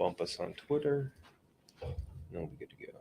bump us on Twitter. And we'll be good to go.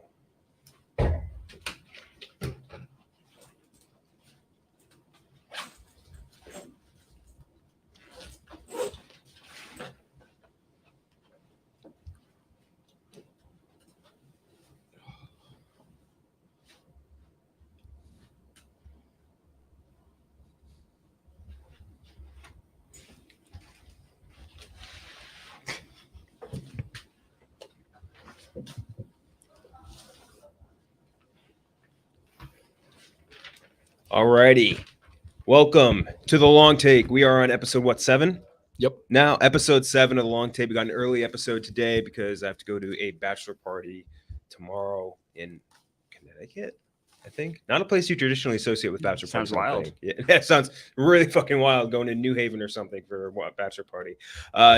Alrighty. Welcome to the Long Take. We are on episode, 7? Yep. Now, episode 7 of the Long Take. We got an early episode today because I have to go to a bachelor party tomorrow in Connecticut, I think. Not a place you traditionally associate with bachelor Sounds parties. wild. Yeah, that sounds really fucking wild, going to New Haven or something for a bachelor party.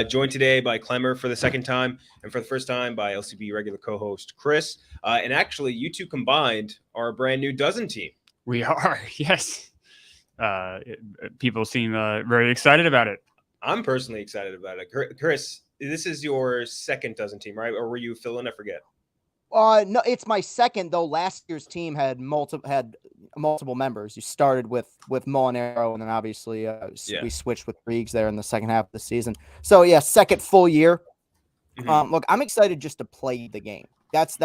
Joined today by Clemmer for the second time, and for the first time by LCB regular co-host Chris. And actually, you two combined are a brand new dozen team. We are, yes. People seem very excited about it. I'm personally excited about it. Chris, this is your second dozen team, right? Or were you filling? I forget. No, it's my second though. Last year's team had multiple members. You started with Molinaro, and then obviously we switched with Reegs there in the second half of the season. So yeah, second full year. Mm-hmm. Look, I'm excited just to play the game. That's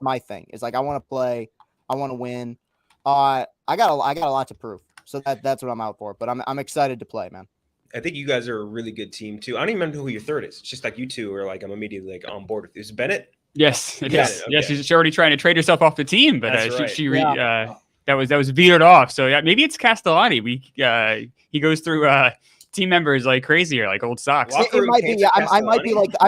my thing. Is like I want to play, I want to win. I got a lot to prove. So that's what I'm out for. But I'm excited to play, man. I think you guys are a really good team too. I don't even remember who your third is. It's just like you two are like I'm immediately like on board with. Is it Bennett? Yes, it is. Okay. Yes, she's already trying to trade herself off the team, but That's right. That was vetoed off. So yeah, maybe it's Castellani. He goes through team members like crazy or like old socks. It might be. Yeah, I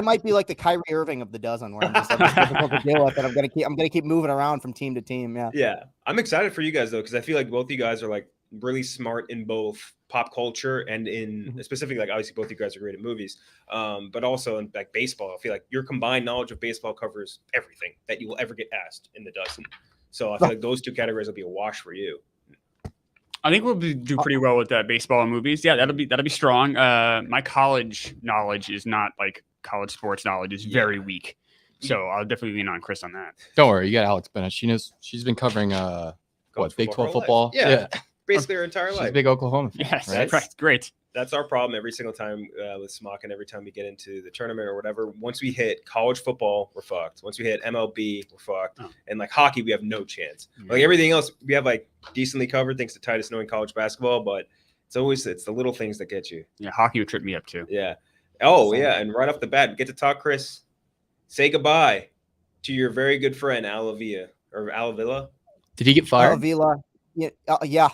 might be like the Kyrie Irving of the dozen, where I'm just like, difficult to deal with, and I'm gonna keep moving around from team to team. Yeah. Yeah, I'm excited for you guys though because I feel like both you guys are like really smart in both pop culture and in specifically like obviously both you guys are great at movies, but also in like baseball. I feel like your combined knowledge of baseball covers everything that you will ever get asked in the dozen. So I feel like those two categories will be a wash for you. I think we'll do pretty well with baseball and movies. Yeah, that'll be strong. My college knowledge is not like college sports knowledge is very weak. So I'll definitely lean on Chris on that. Don't worry, you got Alex Bennett. She knows. She's been covering Big 12 football. Yeah. Basically her entire life. She's a big Oklahoma fan. Yes, right? That's great. That's our problem every single time with Smock, and every time we get into the tournament or whatever. Once we hit college football, we're fucked. Once we hit MLB, we're fucked. And like hockey, we have no chance. Like everything else, we have like decently covered thanks to Titus knowing college basketball, but it's the little things that get you. Yeah, hockey would trip me up too. Yeah. Oh, yeah. And right off the bat, get to talk, Chris. Say goodbye to your very good friend, Alavilla. Did he get fired? Alavilla. Yeah.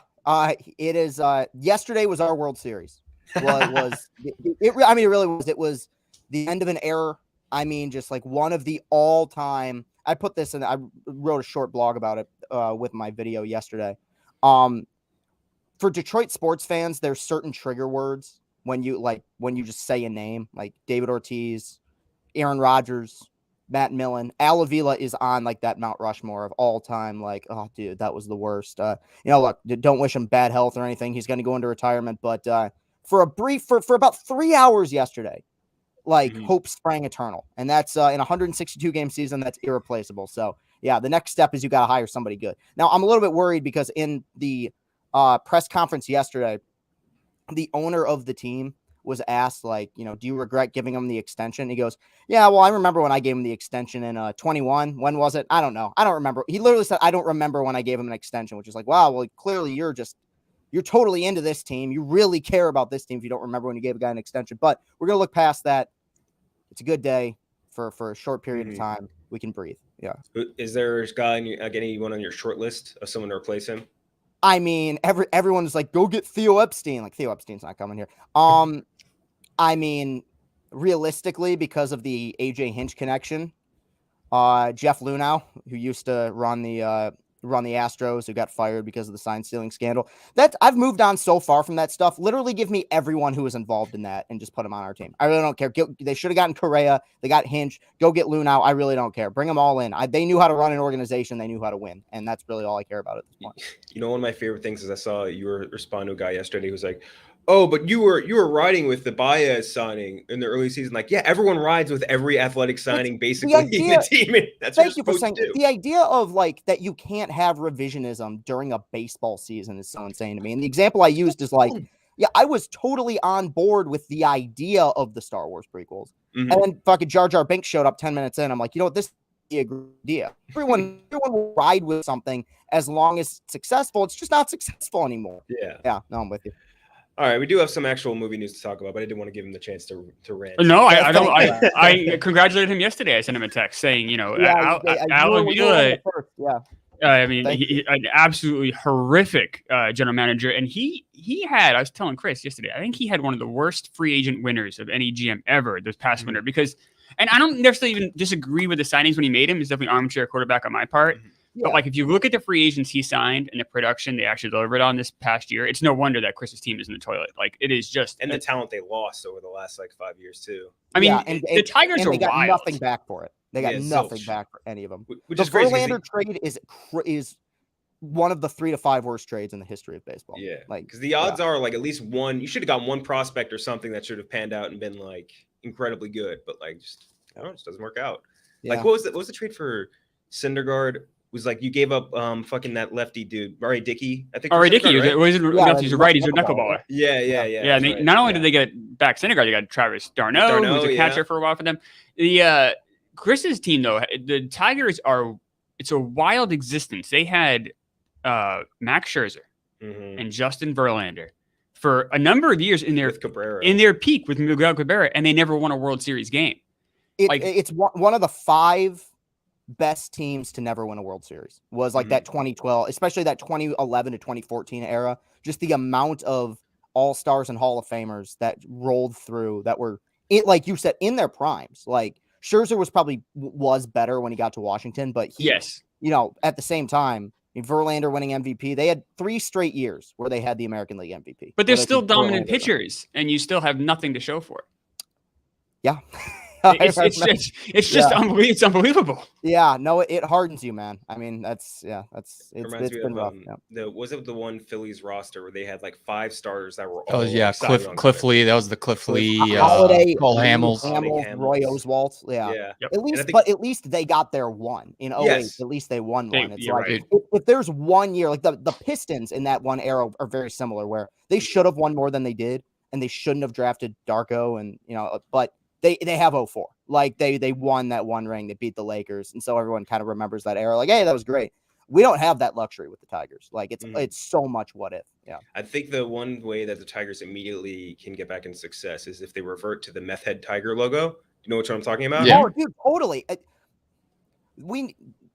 It is. Yesterday was our World Series. It really was. It was the end of an era. I mean, just like one of the all-time. I put this in. I wrote a short blog about it with my video yesterday. For Detroit sports fans, there's certain trigger words when you just say a name, like David Ortiz, Aaron Rodgers, Matt Millen. Alavilla is on like that Mount Rushmore of all time. Like, oh, dude, that was the worst. Look, don't wish him bad health or anything. He's going to go into retirement. But for about 3 hours yesterday, like hope sprang eternal. And that's in a 162 game season. That's irreplaceable. So yeah, the next step is you got to hire somebody good. Now I'm a little bit worried because in the press conference yesterday, the owner of the team was asked, like, do you regret giving him the extension? He goes, yeah, well, I remember when I gave him the extension in 21. When was it? I don't know. I don't remember. He literally said, I don't remember when I gave him an extension, which is like, wow, well, clearly you're totally into this team. You really care about this team if you don't remember when you gave a guy an extension. But we're going to look past that. It's a good day for a short period of time. We can breathe. Yeah. Is there a guy, anyone on your short list of someone to replace him? I mean, everyone is like, go get Theo Epstein. Like, Theo Epstein's not coming here. I mean, realistically, because of the AJ Hinch connection, Jeff Lunau, who used to run the Astros, who got fired because of the sign stealing scandal. I've moved on so far from that stuff. Literally, give me everyone who was involved in that and just put them on our team. I really don't care. They should have gotten Correa. They got Hinch. Go get Lunau. I really don't care. Bring them all in. They knew how to run an organization. They knew how to win, and that's really all I care about at this point. One of my favorite things is I saw you were responding to a guy yesterday who was like, Oh, but you were riding with the Baez signing in the early season. Like, yeah, everyone rides with every athletic signing basically in the team. That's what Thank you for saying the idea of like that you can't have revisionism during a baseball season is so insane to me. And the example I used is like, yeah, I was totally on board with the idea of the Star Wars prequels. Mhm. And then fucking Jar Jar Binks showed up 10 minutes in. I'm like, you know what, this is a good idea. Everyone will ride with something as long as it's successful. It's just not successful anymore. Yeah. No, I'm with you. All right, we do have some actual movie news to talk about, but I didn't want to give him the chance to rant. No, I don't. I congratulated him yesterday. I sent him a text saying, you know, Alan Villa. I mean, an absolutely horrific general manager, and he had. I was telling Chris yesterday. I think he had one of the worst free agent winners of any GM ever this past winter because, and I don't necessarily even disagree with the signings when he made him. He's definitely armchair quarterback on my part. Yeah. But like, if you look at the free agents he signed and the production they actually delivered on this past year, it's no wonder that Chris's team is in the toilet. Like, it is just the talent they lost over the last like 5 years too. I mean, the Tigers are they got wild. nothing back for it. They got nothing back for any of them. Which the is crazy. Verlander trade is one of the 3 to 5 worst trades in the history of baseball. Yeah, like because the odds are like at least one. You should have gotten one prospect or something that should have panned out and been like incredibly good, but like just I don't know, it just doesn't work out. Yeah. Like what was the trade for Syndergaard? Was like you gave up fucking that lefty dude, R.A. Dickey. I think R.A. Dickey was he's a right, he's a knuckleballer. Yeah. And not only did they get back Syndergaard, they got Travis d'Arnaud, who was a catcher for a while for them. The Chris's team though, the Tigers it's a wild existence. They had Max Scherzer and Justin Verlander for a number of years in their peak with Miguel Cabrera, and they never won a World Series game. It's one of the 5 best teams to never win a World Series was like that 2012, especially that 2011 to 2014 era. Just the amount of all-stars and Hall of Famers that rolled through that were like you said in their primes. Like Scherzer was better when he got to Washington, but at the same time, Verlander winning MVP, they had 3 straight years where they had the American League MVP. But they're still dominant pitchers, and you still have nothing to show for it. Yeah. It's just unbelievable. It's unbelievable. Yeah, no, it hardens you, man. I mean, it's been rough. Was it the one Phillies roster where they had like 5 starters that were all Cliff Lee. That was the Cliff Lee, Holiday, Cole Hamels, Roy Oswalt. Yeah. Yep. At least they got their one in 08. Yes. At least they won one. It's like if there's 1 year, like the Pistons in that one era are very similar, where they should have won more than they did, and they shouldn't have drafted Darko, and but. They have 04. Like they won that one ring. They beat the Lakers. And so everyone kind of remembers that era. Like, hey, that was great. We don't have that luxury with the Tigers. Like it's so much what if. Yeah. I think the one way that the Tigers immediately can get back in success is if they revert to the meth head tiger logo. You know what I'm talking about? Yeah. Oh, dude, totally.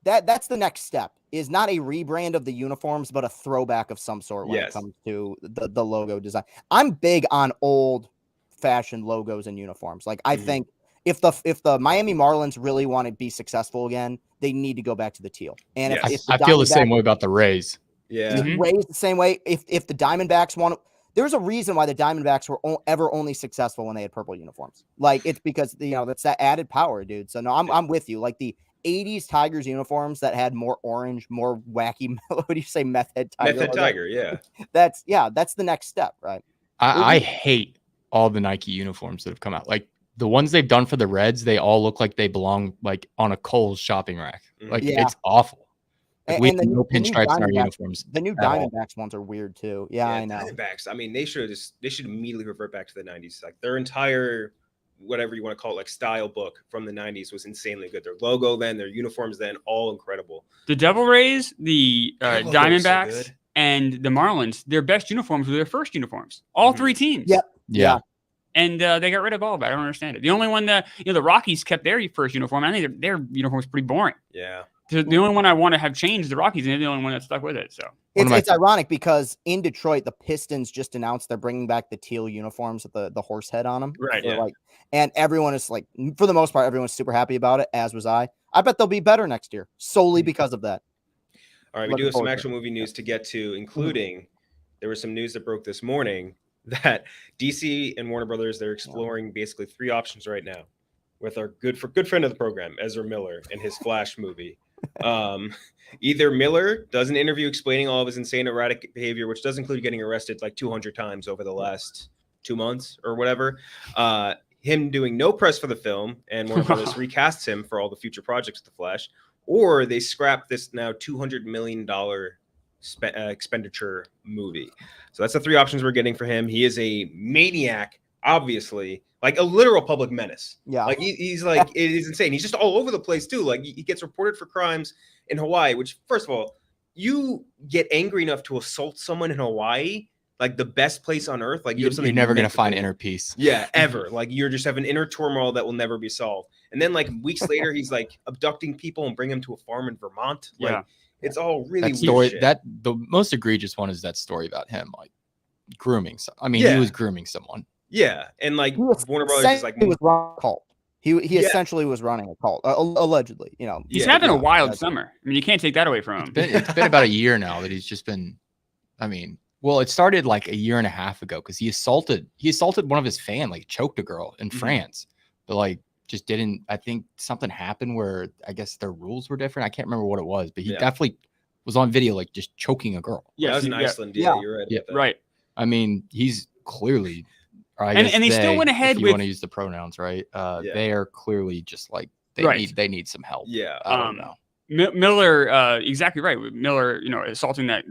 That's the next step. Is not a rebrand of the uniforms, but a throwback of some sort when it comes to the logo design. I'm big on old fashioned logos and uniforms. Like I think if the Miami Marlins really want to be successful again, they need to go back to the teal. And if I feel the same way about the Rays. Yeah, Rays the same way. If the Diamondbacks want to, there's a reason why the Diamondbacks were ever only successful when they had purple uniforms. Like it's because that's that added power, dude. So no, I'm with you. Like the 80s Tigers uniforms that had more orange, more wacky. What do you say, meth head tiger? Meth head tiger, yeah. That's the next step, right? I hate all the Nike uniforms that have come out. Like the ones they've done for the Reds, they all look like they belong like on a Kohl's shopping rack. Like it's awful. Like, we have no pinstripes in our uniforms. The new Diamondbacks ones are weird too. Yeah, I know. Diamondbacks. I mean, they should immediately revert back to the 90s. Like their entire whatever you want to call it, like style book from the 90s was insanely good. Their logo then, their uniforms then, all incredible. The Devil Rays, the Diamondbacks, and the Marlins, their best uniforms were their first uniforms. All 3 teams. Yeah. And they got rid of all of it. I don't understand it. The only one that, the Rockies kept their first uniform. I think their uniform was pretty boring. Yeah. The only one I want to have changed is the Rockies, and they're the only one that stuck with it. So it's ironic because in Detroit, the Pistons just announced they're bringing back the teal uniforms with the horse head on them. Right. Yeah. And everyone is like, for the most part, everyone's super happy about it, as was I. I bet they'll be better next year solely because of that. All right, we do have some actual movie news to get to, including there was some news that broke this morning that DC and Warner Brothers, they're exploring basically 3 options right now with our good friend of the program, Ezra Miller, and his Flash movie. Either Miller does an interview explaining all of his insane erratic behavior, which does include getting arrested like 200 times over the last 2 months or whatever. Him doing no press for the film, and Warner Brothers recasts him for all the future projects of The Flash, or they scrap this now $200 million expenditure movie. So that's the three options we're getting for him. He is a maniac, obviously, like a literal public menace. Yeah. Like he's like, it is insane. He's just all over the place too. Like he gets reported for crimes in Hawaii, which, first of all, you get angry enough to assault someone in Hawaii, like the best place on earth. Like you're never going to find inner peace. Yeah, ever. Like you're just have an inner turmoil that will never be solved. And then like weeks later, he's like abducting people and bring them to a farm in Vermont. Like, yeah. It's all really that story. Weird shit. That the most egregious one is that story about him like grooming. I mean, he was grooming someone. Yeah, and like Warner Brothers is like he was running a cult. He essentially was running a cult, allegedly. You know, he's having a wild summer. I mean, you can't take that away from him. It's been about a year now that he's just been. I mean, well, it started like a year and a half ago because he assaulted one of his fans, like choked a girl in France, but like just didn't. I think something happened where I guess their rules were different. I can't remember what it was, but he definitely was on video like just choking a girl. Yeah, that was in Iceland. Yeah, you're right. Yeah, right. I mean, he's clearly. And they still went ahead if you want to use the pronouns, right? They are clearly just like they need some help. Yeah, I don't know. Miller, exactly right. Miller, assaulting that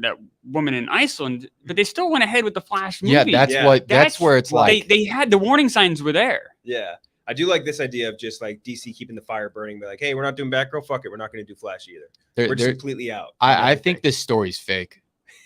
woman in Iceland, but they still went ahead with the Flash movie. Yeah, that's where it's like they had the warning signs were there. Yeah, I do like this idea of just like DC keeping the fire burning, but like, hey, we're not doing Batgirl. Fuck it, we're not going to do Flash either. We're just completely out. I think this story's fake.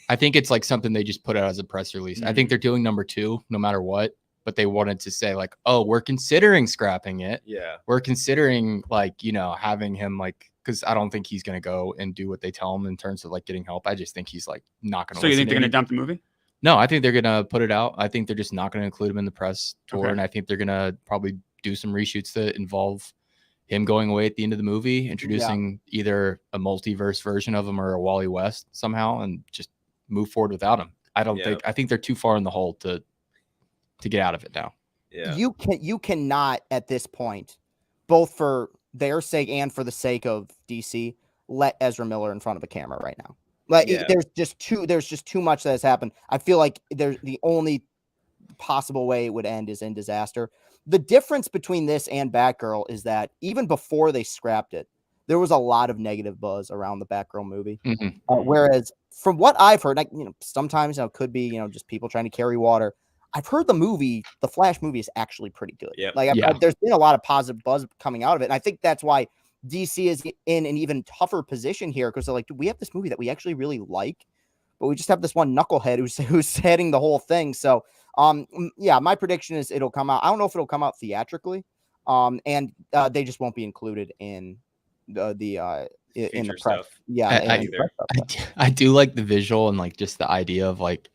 I think it's like something they just put out as a press release. I think they're doing number 2 no matter what. But they wanted to say like, oh, we're considering scrapping it. Yeah. We're considering like, having him like, because I don't think he's going to go and do what they tell him in terms of like getting help. I just think he's like not going to. So you think they're going to dump the movie? No, I think they're going to put it out. I think they're just not going to include him in the press tour. Okay. And I think they're going to probably do some reshoots that involve him going away at the end of the movie, introducing either a multiverse version of him or a Wally West somehow and just move forward without him. I think they're too far in the hole to get out of it now. Yeah. You cannot at this point, both for their sake and for the sake of DC, let Ezra Miller in front of a camera right now. Like there's just too much that has happened. I feel like the only possible way it would end is in disaster. The difference between this and Batgirl is that even before they scrapped it, there was a lot of negative buzz around the Batgirl movie. Whereas from what I've heard, sometimes it could be just people trying to carry water. I've heard the Flash movie is actually pretty good. Yeah. There's been a lot of positive buzz coming out of it. And I think that's why DC is in an even tougher position here because they're like, we have this movie that we actually really like, but we just have this one knucklehead who's heading the whole thing. So, my prediction is it'll come out. I don't know if it'll come out theatrically, and they just won't be included in in the press. Stuff. Yeah, I do like the visual and like just the idea of like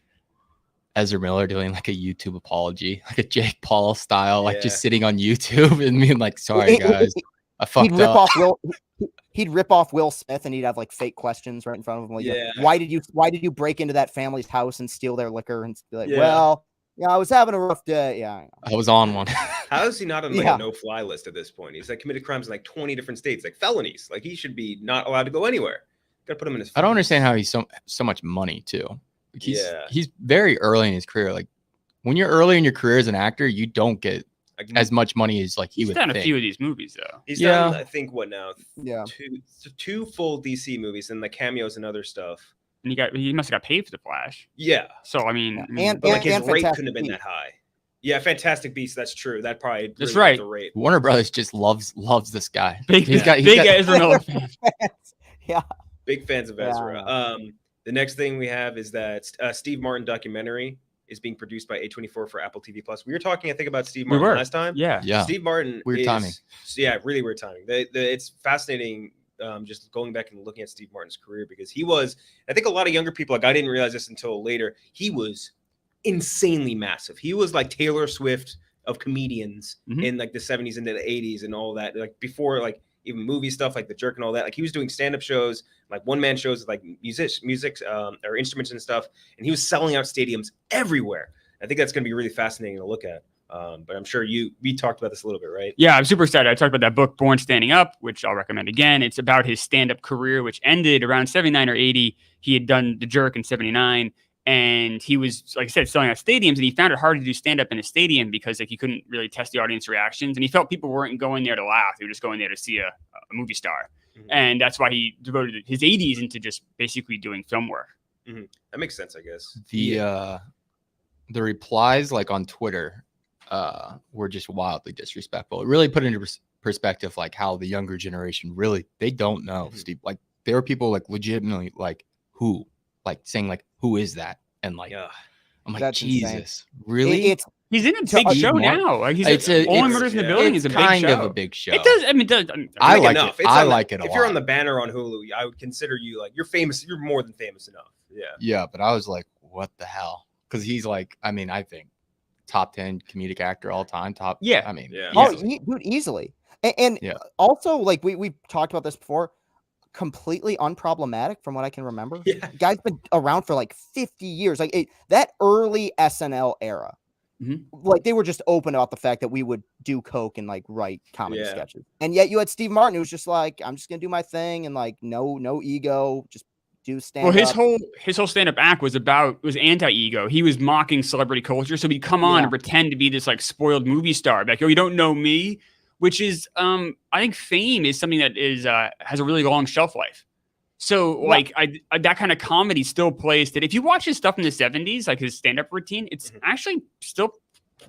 Ezra Miller doing like a YouTube apology, like a Jake Paul style, like just sitting on YouTube and being like, sorry guys, I fucked up. He'd rip off Will Smith and he'd have like fake questions right in front of him. Like, why did you break into that family's house and steal their liquor? And be like, well, I was having a rough day. Yeah. I was on one. How is he not on like a no-fly list at this point? He's like committed crimes in like 20 different states, like felonies. Like he should be not allowed to go anywhere. Got to put him in his. I don't understand how he's so much money too. He's very early in his career. Like when you're early in your career as an actor, you don't get as much money as like he's done a few of these movies though. He's done, I think, what now? Yeah, two full DC movies and the cameos and other stuff. And he must have got paid for the Flash. Yeah. So I mean, but his rate couldn't have been that high. Yeah, Fantastic Beasts. That's true. That probably that's right. The rate. Warner Brothers just loves this guy. Big Ezra Miller fans. Yeah. Big fans of Ezra. The next thing we have is that Steve Martin documentary is being produced by A24 for Apple TV Plus. We were talking, I think, about Steve Martin last time. Yeah. Steve Martin. Weird timing. Yeah, really weird timing. It's fascinating. Just going back and looking at Steve Martin's career because he was. I think a lot of younger people, like I didn't realize this until later. He was insanely massive. He was like Taylor Swift of comedians in like the 70s and the 80s and all that. Like before, like. Even movie stuff like The Jerk and all that. Like he was doing stand-up shows, like one-man shows with like music or instruments and stuff. And he was selling out stadiums everywhere. I think that's going to be really fascinating to look at. But I'm sure we talked about this a little bit, right? Yeah, I'm super excited. I talked about that book, Born Standing Up, which I'll recommend again. It's about his stand-up career, which ended around 79 or 80. He had done The Jerk in 79. And he was, like I said, selling out stadiums, and he found it hard to do stand-up in a stadium because like he couldn't really test the audience reactions, and he felt people weren't going there to laugh; they were just going there to see a movie star, and that's why he devoted his 80s into just basically doing film work. That makes sense, I guess. The replies like on Twitter were just wildly disrespectful. It really put into perspective like how the younger generation really they don't know Steve. Like there were people like legitimately like who. Like saying like who is that and like I'm like That's Jesus insane. really He's in a big show now. Like he's Only Murders in the Building is a big show. Kind of a big show. It does. I mean, it does. I like enough. it. I like it a lot. If you're on the banner on Hulu, I would consider you like you're famous. You're more than famous enough. Yeah, but I was like, what the hell? Because he's like, I mean, I think top 10 comedic actor all time. Top. Yeah. I mean, Dude, easily. And also like we talked about this before. Completely unproblematic from what I can remember. Yeah. Guy's been around for like 50 years. Like that early SNL era, like they were just open about the fact that we would do coke and like write comedy sketches. And yet you had Steve Martin who was just like, I'm just gonna do my thing and like no ego, just do stand up. Well, his whole stand up act was anti-ego. He was mocking celebrity culture. So he'd come on and pretend to be this like spoiled movie star. Like, oh, you don't know me. Which is, I think fame is something that is has a really long shelf life. So, like, that kind of comedy still plays today. If you watch his stuff in the 70s, like his stand-up routine, it's actually still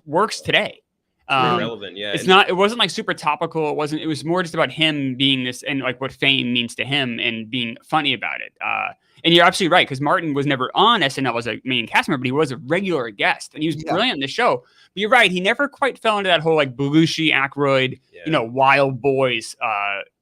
works today. Relevant, yeah. It wasn't like super topical. It was more just about him being this and like what fame means to him and being funny about it. And you're absolutely right, because Martin was never on SNL as a main cast member, but he was a regular guest and he was brilliant on the show. But you're right, he never quite fell into that whole like Belushi, Aykroyd, Wild Boys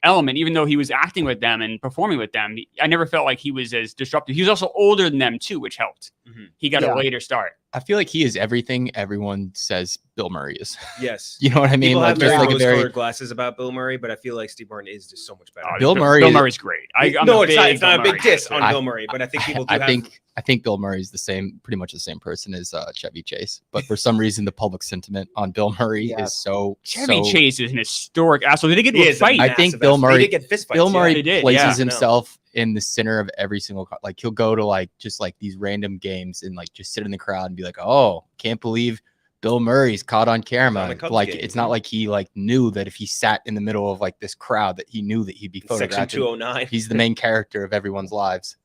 element, even though he was acting with them and performing with them. I never felt like he was as disruptive. He was also older than them too, which helped. He got a later start. I feel like he is everything everyone says Bill Murray is. Yes. You know what I mean? People Like have just like a very colored glasses about Bill Murray, but I feel like Steve Martin is just so much better. Bill Murray's great. It's not a big diss on Bill Murray, but I think people do I think Bill Murray is pretty much the same person as Chevy Chase. But for some reason, the public sentiment on Bill Murray is Chevy Chase is an historic asshole. Did they get into a fight? I think Bill Murray places places himself in the center of every single like he'll go to like just like these random games and like just sit in the crowd and be like, oh, can't believe Bill Murray's caught on camera. Like it's not like he like knew that if he sat in the middle of like this crowd that he knew that he'd be photographed. Section 209. He's the main character of everyone's lives.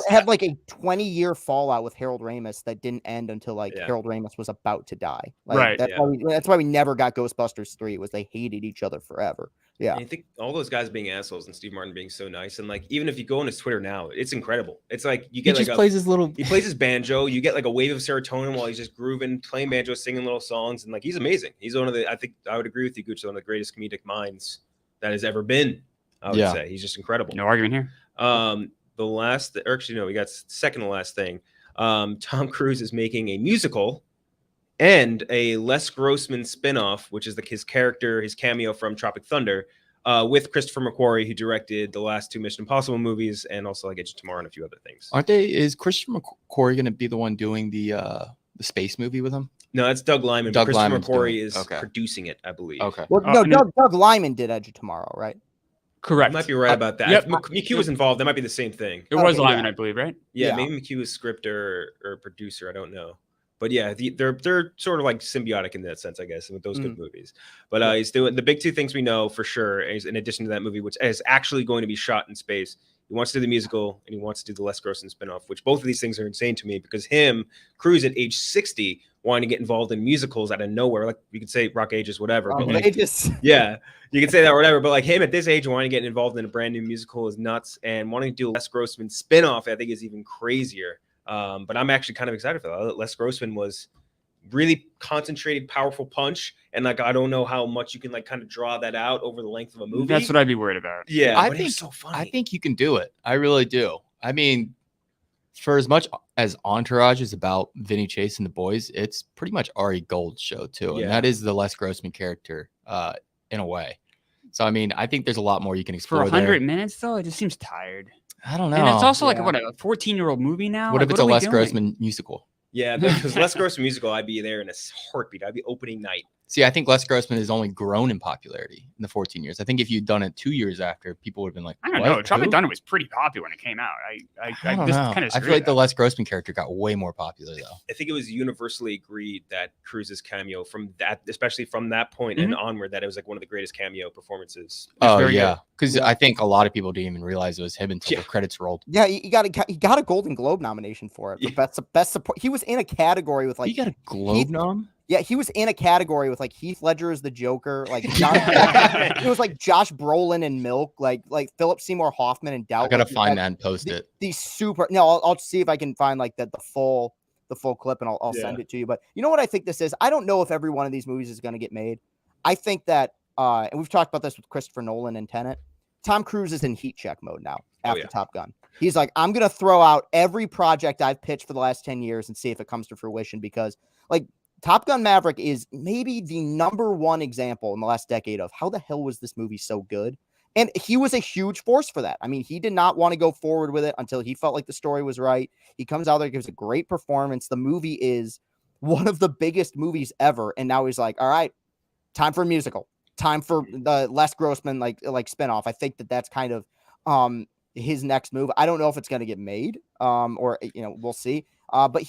Had like a 20-year fallout with Harold Ramis that didn't end until like Harold Ramis was about to die. Like, that's why we never got Ghostbusters 3 was they hated each other forever. Yeah. And I think all those guys being assholes and Steve Martin being so nice. And like, even if you go on his Twitter now, it's incredible. It's like you get he plays his banjo. You get like a wave of serotonin while he's just grooving, playing banjo, singing little songs. And like, he's amazing. He's I think I would agree with you, Gooch, one of the greatest comedic minds that has ever been. I would say he's just incredible. No argument here. We got second to last thing. Tom Cruise is making a musical and a Les Grossman spinoff, which is his cameo from Tropic Thunder, with Christopher McQuarrie, who directed the last 2 Mission Impossible movies and also like Edge of Tomorrow and a few other things. Is Christopher McQuarrie going to be the one doing the space movie with him? No, that's Doug Liman. Christopher McQuarrie is producing it, I believe. Okay. Well, no, Doug Liman did Edge of Tomorrow, right? Correct. You might be right about that. Yep. McHugh was involved. That might be the same thing. It was Lyman, I believe, right? Yeah, maybe McHugh was script or producer. I don't know. But yeah, they're sort of like symbiotic in that sense, I guess, with those good movies. But he's doing the big 2 things we know for sure, is in addition to that movie, which is actually going to be shot in space. He wants to do the musical and he wants to do the Les Grossman spinoff, which both of these things are insane to me because Cruise at age 60, wanting to get involved in musicals out of nowhere. Like you could say rock ages, whatever. But like, yeah, you could say that or whatever. But like him at this age wanting to get involved in a brand new musical is nuts. And wanting to do a Les Grossman spinoff, I think is even crazier. But I'm actually kind of excited for that. Les Grossman was really concentrated, powerful punch. And like, I don't know how much you can like kind of draw that out over the length of a movie. That's what I'd be worried about. Yeah. I think so funny. I think you can do it. I really do. I mean, for as much as Entourage is about Vinny Chase and the boys, it's pretty much Ari Gold's show too. And that is the Les Grossman character in a way. So, I mean, I think there's a lot more you can explore. For 100 minutes though, it just seems tired. I don't know. And it's also like a 14-year-old movie now. What if it's a Les Grossman musical? Yeah, because Les Grossman musical, I'd be there in a heartbeat. I'd be opening night. See, I think Les Grossman has only grown in popularity in the 14 years. I think if you'd done it 2 years after, people would have been like, I don't know. Drop It Done was pretty popular when it came out. I don't just know. kind of I feel like the Les Grossman character got way more popular though. I think it was universally agreed that Cruise's cameo from that, especially from that point and onward, that it was like one of the greatest cameo performances. Oh yeah, because I think a lot of people didn't even realize it was him until the credits rolled. Yeah, he got a Golden Globe nomination for it for best support. He was in a category with like he got a Globe nom. Yeah, he was in a category with like Heath Ledger as the Joker, like it was like Josh Brolin and Milk, like Philip Seymour Hoffman and Doubt. I gotta find that and post it. These super. No, I'll see if I can find like the full clip and I'll send it to you. But you know what I think this is? I don't know if every one of these movies is going to get made. I think that, and we've talked about this with Christopher Nolan and Tenet. Tom Cruise is in heat check mode now after Top Gun. He's like, I'm gonna throw out every project I've pitched for the last 10 years and see if it comes to fruition because like. Top Gun Maverick is maybe the #1 example in the last decade of how the hell was this movie so good? And he was a huge force for that. I mean, he did not want to go forward with it until he felt like the story was right. He comes out there, gives a great performance. The movie is one of the biggest movies ever. And now he's like, all right, time for a musical. Time for the Les Grossman like spinoff. I think that's kind of his next move. I don't know if it's going to get made or, we'll see. But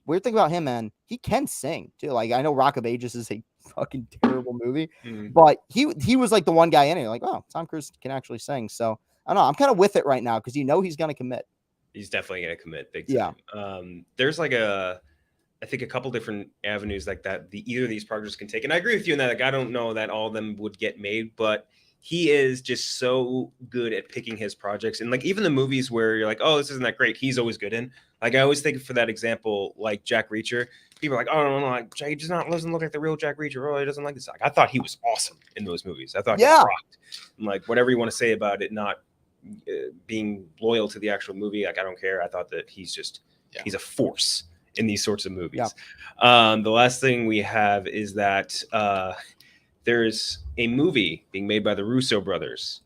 weird thing about him, man, he can sing too. Like I know Rock of Ages is a fucking terrible movie, but he was like the one guy in it. Like, oh, Tom Cruise can actually sing. So I don't know. I'm kind of with it right now because he's going to commit. He's definitely going to commit big time. Yeah. There's like I think a couple different avenues like that. Either of these projects can take, and I agree with you in that. Like I don't know that all of them would get made, but he is just so good at picking his projects. And like even the movies where you're like, oh, this isn't that great, he's always good in. Like I always think for that example, like Jack Reacher, people are like, oh no, like he doesn't look like the real Jack Reacher. Oh, he doesn't like this. Like I thought he was awesome in those movies. I thought he rocked. And like whatever you want to say about it, not being loyal to the actual movie, like I don't care. I thought that he's a force in these sorts of movies. Yeah. The last thing we have is that there's a movie being made by the Russo brothers.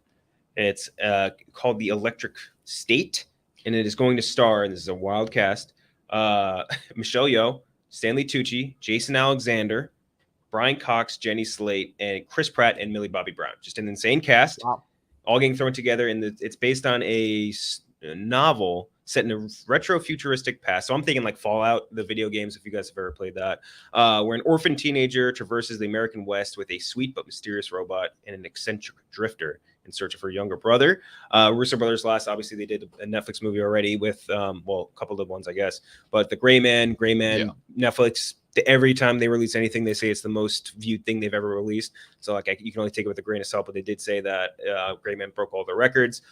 It's called The Electric State, and it is going to star, and this is a wild cast, Michelle Yeoh, Stanley Tucci, Jason Alexander, Brian Cox, Jenny Slate, and Chris Pratt and Millie Bobby Brown. Just an insane cast, all getting thrown together, and it's based on a novel set in a retro futuristic past. So I'm thinking like Fallout, the video games, if you guys have ever played that, where an orphan teenager traverses the American West with a sweet but mysterious robot and an eccentric drifter in search of her younger brother. Russo Brothers obviously they did a Netflix movie already with, a couple of ones, I guess, but the Gray Man, Netflix, every time they release anything, they say it's the most viewed thing they've ever released. So like you can only take it with a grain of salt, but they did say that Gray Man broke all the records.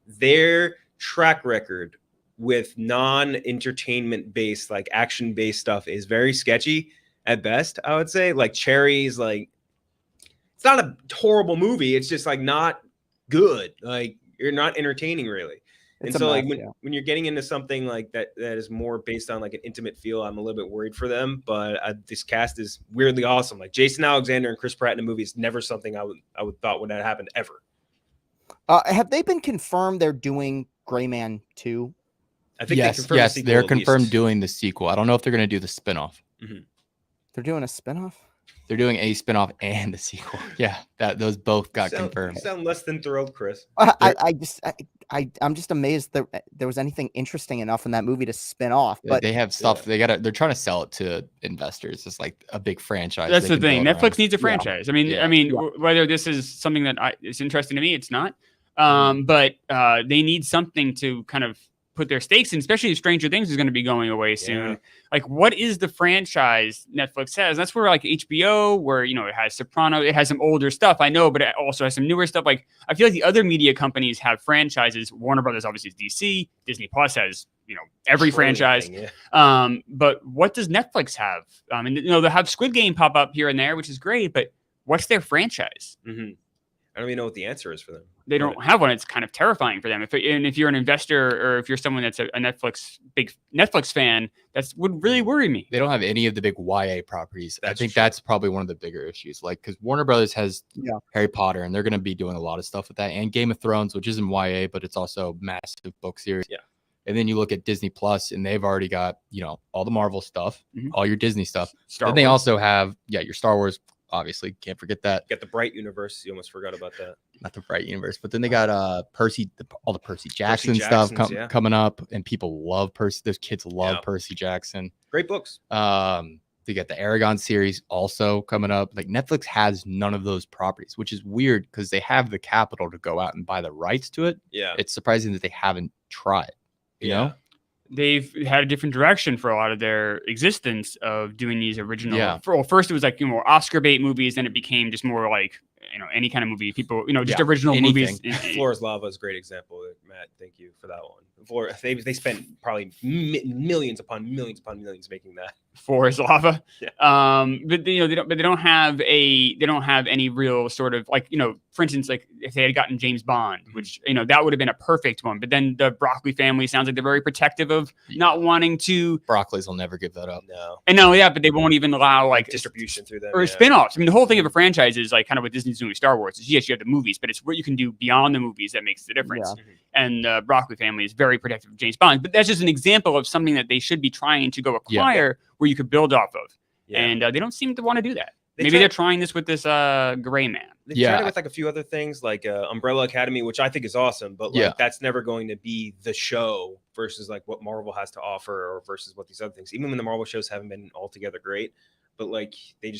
Their track record with non-entertainment based, like action based stuff is very sketchy at best, I would say. Like Cherry's like, it's not a horrible movie. It's just like not good. Like you're not entertaining really. And so like when you're getting into something like that is more based on like an intimate feel, I'm a little bit worried for them. But this cast is weirdly awesome. Like Jason Alexander and Chris Pratt in a movie is never something I would thought would have happened ever. Have they been confirmed they're doing Gray Man 2? I think yes, they're confirmed doing the sequel. I don't know if they're going to do the spinoff. Mm-hmm. They're doing a spinoff? They're doing a spinoff and a sequel. Yeah, those both got confirmed. You sound less than thrilled, Chris. I'm just amazed that there was anything interesting enough in that movie to spin off. But they have stuff they're trying to sell it to investors. It's like a big franchise. That's the thing. Netflix needs a franchise. I mean, whether this is something that is interesting to me, it's not. But they need something to kind of put their stakes in, especially if Stranger Things is going to be going away soon. Yeah. Like, what is the franchise Netflix has? That's where like HBO, where, it has Soprano, it has some older stuff, I know, but it also has some newer stuff. Like, I feel like the other media companies have franchises. Warner Brothers obviously is DC. Disney Plus has, every franchise. But what does Netflix have? And they have Squid Game pop up here and there, which is great, but what's their franchise? Mm-hmm. I don't even know what the answer is for them. They don't have one. It's kind of terrifying for them. If you're an investor or if you're someone that's a big Netflix fan, that would really worry me. They don't have any of the big YA properties. I think that's probably one of the bigger issues. Like, because Warner Brothers has Harry Potter, and they're going to be doing a lot of stuff with that, and Game of Thrones, which isn't YA, but it's also a massive book series. Yeah. And then you look at Disney Plus, and they've already got, all the Marvel stuff, all your Disney stuff. Star They Wars. also have, your Star Wars, obviously. Can't forget that. Got the Bright universe. You almost forgot about that. Not the Bright universe. But then they got all the Percy Jackson stuff coming up. And people love Percy. Those kids love Percy Jackson. Great books. They got the Aragon series also coming up. Like Netflix has none of those properties, which is weird because they have the capital to go out and buy the rights to it. Yeah. It's surprising that they haven't tried, you know? They've had a different direction for a lot of their existence of doing these original. Yeah. First it was like more Oscar bait movies, then it became just more like any kind of movie. People, just original anything. movies. Floor is Lava is a great example. Matt, thank you for that one. They spent probably millions upon millions making that. Floor is Lava. Yeah. But they don't have any real sort of like, for instance, like if they had gotten James Bond, which that would have been a perfect one. But then the Broccoli family sounds like they're very protective of not wanting to. Broccoli's will never give that up. No. And not only that, but they won't even allow like distribution through them or spin-offs. I mean, the whole thing of a franchise is like kind of what Disney's doing with Star Wars. Is yes, you have the movies, but it's what you can do beyond the movies that makes the difference. Yeah. And the Broccoli family is very protective of James Bond, but that's just an example of something that they should be trying to go acquire where you could build off of. Yeah. And they don't seem to want to do that. Maybe they're trying this with this Gray Man. They've tried it with like a few other things like Umbrella Academy, which I think is awesome, but like that's never going to be the show versus like what Marvel has to offer or versus what these other things, even when the Marvel shows haven't been altogether great, but like they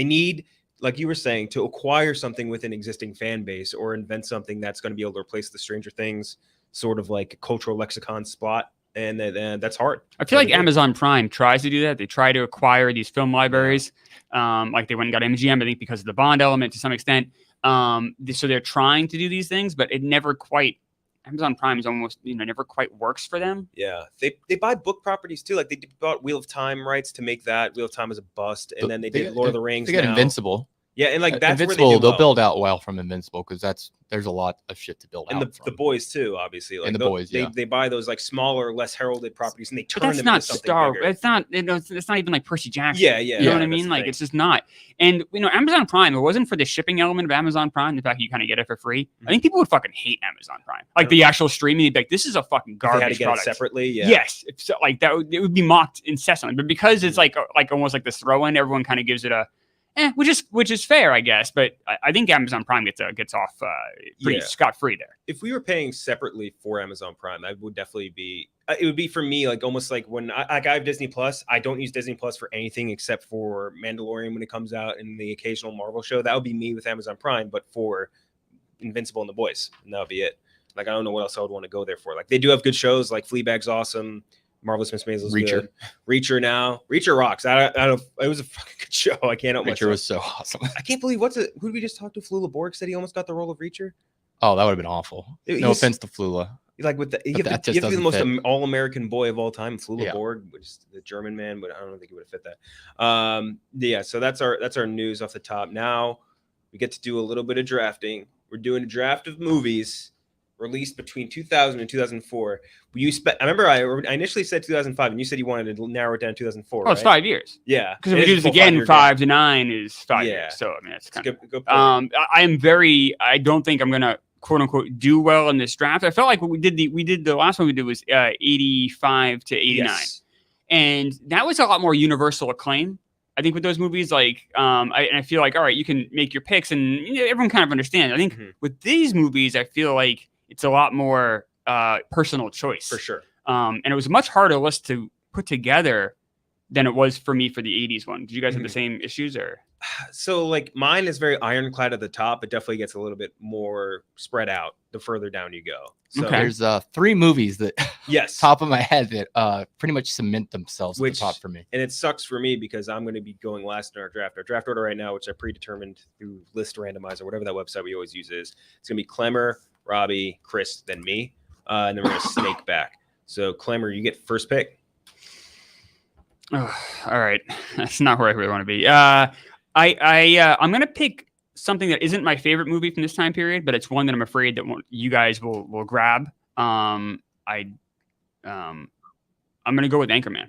need, like you were saying, to acquire something with an existing fan base or invent something that's going to be able to replace the Stranger Things sort of like cultural lexicon spot. And that's hard. I feel like Amazon Prime tries to do that. They try to acquire these film libraries. Like they went and got MGM, I think, because of the Bond element to some extent. So they're trying to do these things, but it never quite. Amazon Prime is almost, never quite works for them. Yeah. They buy book properties too. Like they bought Wheel of Time rights to make that. Wheel of Time was a bust. And then they did Lord of the Rings. They got Invincible. Yeah, and like that's Invincible, where they'll build out well from Invincible because there's a lot of shit to build and out. And the boys too, obviously. Like and the boys, they buy those like smaller, less heralded properties and they turn them into something bigger. It's not. It's not even like Percy Jackson. Yeah. You know what I mean? Like it's just not. And Amazon Prime. It wasn't for the shipping element of Amazon Prime. The fact that you kind of get it for free. I think people would fucking hate Amazon Prime. Like the actual streaming. They'd be like, this is a fucking garbage. They had to get product. it separately. Yeah. Yes. So like that. It would be mocked incessantly. But because it's like almost like this throw in, everyone kind of gives it a. Which is fair, I guess, but I think Amazon Prime gets off pretty scot-free there. If we were paying separately for Amazon Prime, that would definitely be. It would be for me like almost like when I have Disney Plus. I don't use Disney Plus for anything except for Mandalorian when it comes out and the occasional Marvel show. That would be me with Amazon Prime, but for Invincible and the Boys, and that would be it. Like I don't know what else I would want to go there for. Like they do have good shows, like Fleabag's awesome. Marvelous Miss Maisel's good. Reacher now. Reacher rocks. I don't. It was a fucking good show. I can't help myself. Reacher was so awesome. I can't believe who did we just talk to? Flula Borg said he almost got the role of Reacher. Oh, that would have been awful. No offense to Flula. Like with you have to be the most all-American boy of all time, Flula Borg, which is the German man, but I don't think he would have fit that. So that's our news off the top. Now we get to do a little bit of drafting. We're doing a draft of movies released between 2000 and 2004. I remember I initially said 2005, and you said you wanted to narrow it down to 2004. Oh, it's 5 years. Yeah, because if we do this again, 5 to 9 is 5 years. So I mean, it's kind of. Good I don't think I'm gonna quote unquote do well in this draft. I felt like what we did the last one we did was 85 to 89, and that was a lot more universal acclaim. I think with those movies, like, I feel like, all right, you can make your picks, and everyone kind of understands. I think with these movies, I feel like it's a lot more personal choice. For sure. And it was a much harder list to put together than it was for me for the 80s one. Did you guys have the same issues or? So like mine is very ironclad at the top. It definitely gets a little bit more spread out the further down you go. So there's 3 movies that top of my head that pretty much cement themselves at the top for me. And it sucks for me because I'm going to be going last in our draft. Our draft order right now, which I predetermined through List Randomizer, whatever that website we always use is. It's going to be Clemmer, Robbie, Chris, then me. And then we're going to snake back. So Clemmer, you get first pick. Oh, all right. That's not where I really want to be. I'm going to pick something that isn't my favorite movie from this time period, but it's one that I'm afraid that you guys will grab. I'm going to go with Anchorman.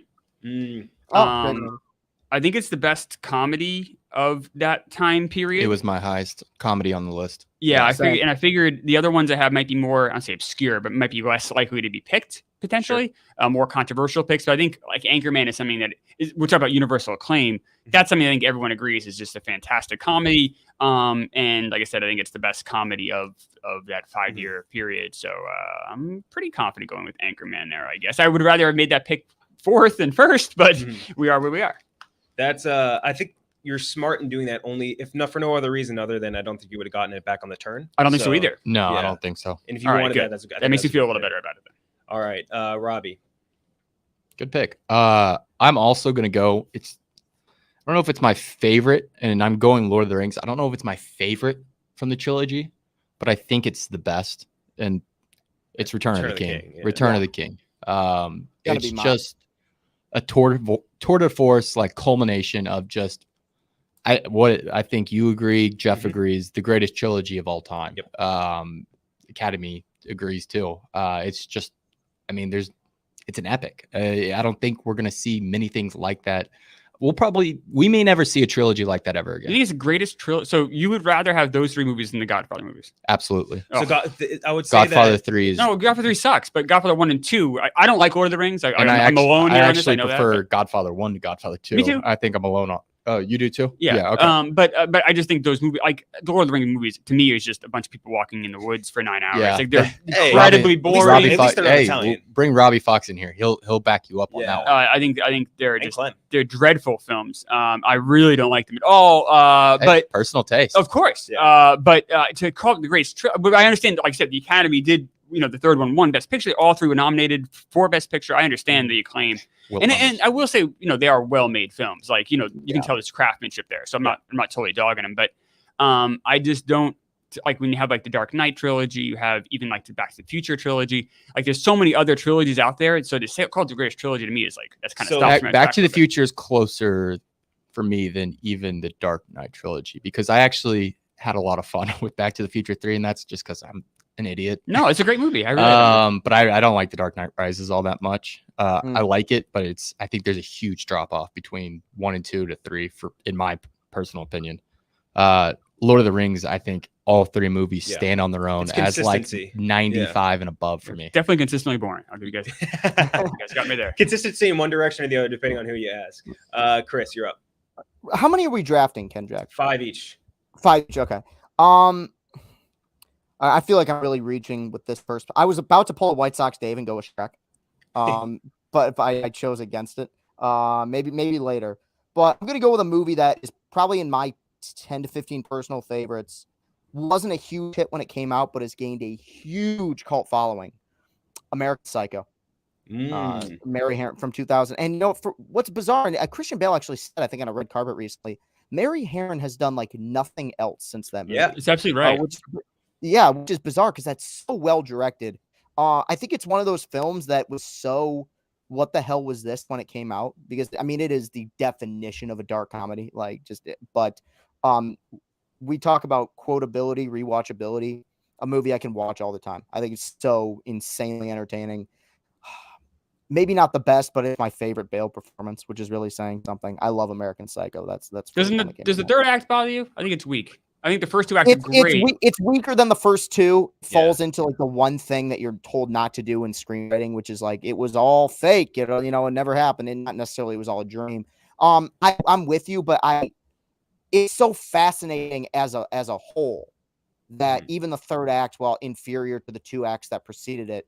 I think it's the best comedy of that time period. It was my highest comedy on the list. Yeah, I figured the other ones I have might be more, I'd say obscure, but might be less likely to be picked potentially, more controversial picks. So I think like Anchorman is something that we're talking about universal acclaim. That's something I think everyone agrees is just a fantastic comedy. And like I said, I think it's the best comedy of that 5-year period. So I'm pretty confident going with Anchorman there, I guess. I would rather have made that pick fourth than first, but we are where we are. That's I think you're smart in doing that only if not for no other reason other than I don't think you would have gotten it back on the turn. I don't think so either. No, yeah. I don't think so. And if you wanted good. that, that's good. That makes you feel a little better about it then. All right, Robbie. Good pick. I'm also gonna go. I don't know if it's my favorite, and I'm going Lord of the Rings. I don't know if it's my favorite from the trilogy, but I think it's the best, and it's Return of the King. Yeah. Return of the King. It's be mine. just a tour de force, like culmination of just I think you agree, Jeff agrees, the greatest trilogy of all time. Yep. Academy agrees too. It's just, I mean, it's an epic. I don't think we're gonna see many things like that. We may never see a trilogy like that ever again. You think it's the greatest trilogy? So you would rather have those 3 movies than the Godfather movies? Absolutely. Oh. So I would say Godfather 3 is No, Godfather 3 sucks, but Godfather 1 and 2, I don't like Lord of the Rings. I'm alone I here on actually this. I know prefer that, Godfather 1 to Godfather 2. Me too. I think I'm alone on. Oh, you do too? Yeah. Okay. But I just think those movies, like the Lord of the Rings movies, to me is just a bunch of people walking in the woods for 9 hours. Yeah. Like they're Hey, incredibly Robbie- boring. At least they're not Hey, Italian. bring Robbie Fox in here. He'll back you up on that one. I think they're And just Clem. they're dreadful films. I really don't like them at all. Hey, But personal taste. of course, Yeah. but to call it the greatest, but I understand. Like I said, the Academy did. The third one won Best Picture. All 3 were nominated for Best Picture. I understand the acclaim, and I will say, they are well-made films. Like you can tell there's craftsmanship there. So I'm not totally dogging them, but I just don't like when you have like the Dark Knight trilogy. You have even like the Back to the Future trilogy. Like there's so many other trilogies out there. So to say called the greatest trilogy to me is like that's kind of So Back to the Future is closer for me than even the Dark Knight trilogy because I actually had a lot of fun with Back to the Future 3, and that's just because I'm an idiot. No, it's a great movie. I really but I don't like The Dark Knight Rises all that much. I like it, but I think there's a huge drop off between 1 and 2 to 3 in my personal opinion. Lord of the Rings, I think all 3 movies stand on their own as like 95 and above for me. Definitely consistently boring. I'll give you guys. You guys got me there. Consistency in one direction or the other, depending on who you ask. Chris, you're up. How many are we drafting, Ken Jack? 5 each. 5 each. Okay. I feel like I'm really reaching with this first. I was about to pull a White Sox Dave and go with Shrek, but if I chose against it. Maybe later. But I'm gonna go with a movie that is probably in my 10 to 15 personal favorites. Wasn't a huge hit when it came out, but has gained a huge cult following. American Psycho. Mary Harron from 2000. And for what's bizarre, and Christian Bale actually said, I think on a red carpet recently, Mary Harron has done like nothing else since that movie. Yeah, it's absolutely right. Which is bizarre because that's so well directed. I think it's one of those films that was so what the hell was this when it came out? Because I mean, it is the definition of a dark comedy. But we talk about quotability, rewatchability. A movie I can watch all the time. I think it's so insanely entertaining. Maybe not the best, but it's my favorite Bale performance, which is really saying something. I love American Psycho. That's does the third act bother you? I think it's weak. I think the first 2 acts are great. It's weaker than the first 2. Falls into like the one thing that you're told not to do in screenwriting, which is like it was all fake. It never happened, and not necessarily it was all a dream. I'm with you, but it's so fascinating as a whole that even the third act, while inferior to the 2 acts that preceded it,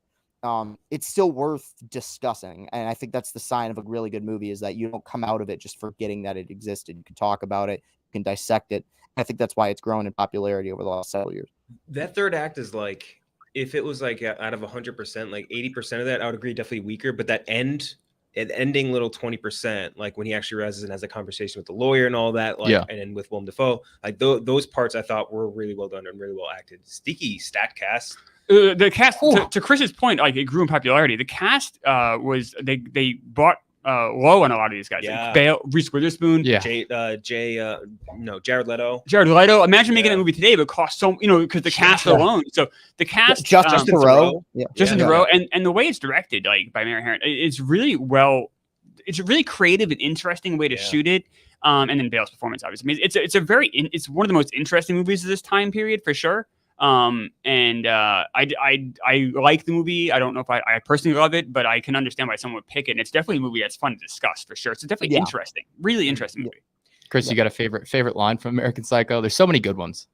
it's still worth discussing. And I think that's the sign of a really good movie is that you don't come out of it just forgetting that it existed. You can talk about it, you can dissect it. I think that's why it's grown in popularity over the last several years. That third act is like, if it was like out of 100%, like 80% of that, I would agree, definitely weaker. But that ending little 20%, like when he actually rises and has a conversation with the lawyer and all that, and then with Willem Dafoe, like those parts I thought were really well done and really well acted. Sticky stat cast. The cast, to Chris's point, like it grew in popularity. The cast was they bought low on a lot of these guys. Yeah. Like Bale, Reese Witherspoon, Jared Leto. Jared Leto. Imagine making that movie today, but it cost so because the cast alone. So the cast, Justin Theroux, Justin Theroux, and the way it's directed, like by Mary Harron, it's really well. It's a really creative and interesting way to shoot it. And then Bale's performance, obviously, I mean, it's one of the most interesting movies of this time period for sure. I like the movie. I don't know if I personally love it, but I can understand why someone would pick it. And it's definitely a movie that's fun to discuss for sure. It's definitely interesting, really interesting movie. Chris, you got a favorite line from American Psycho? There's so many good ones.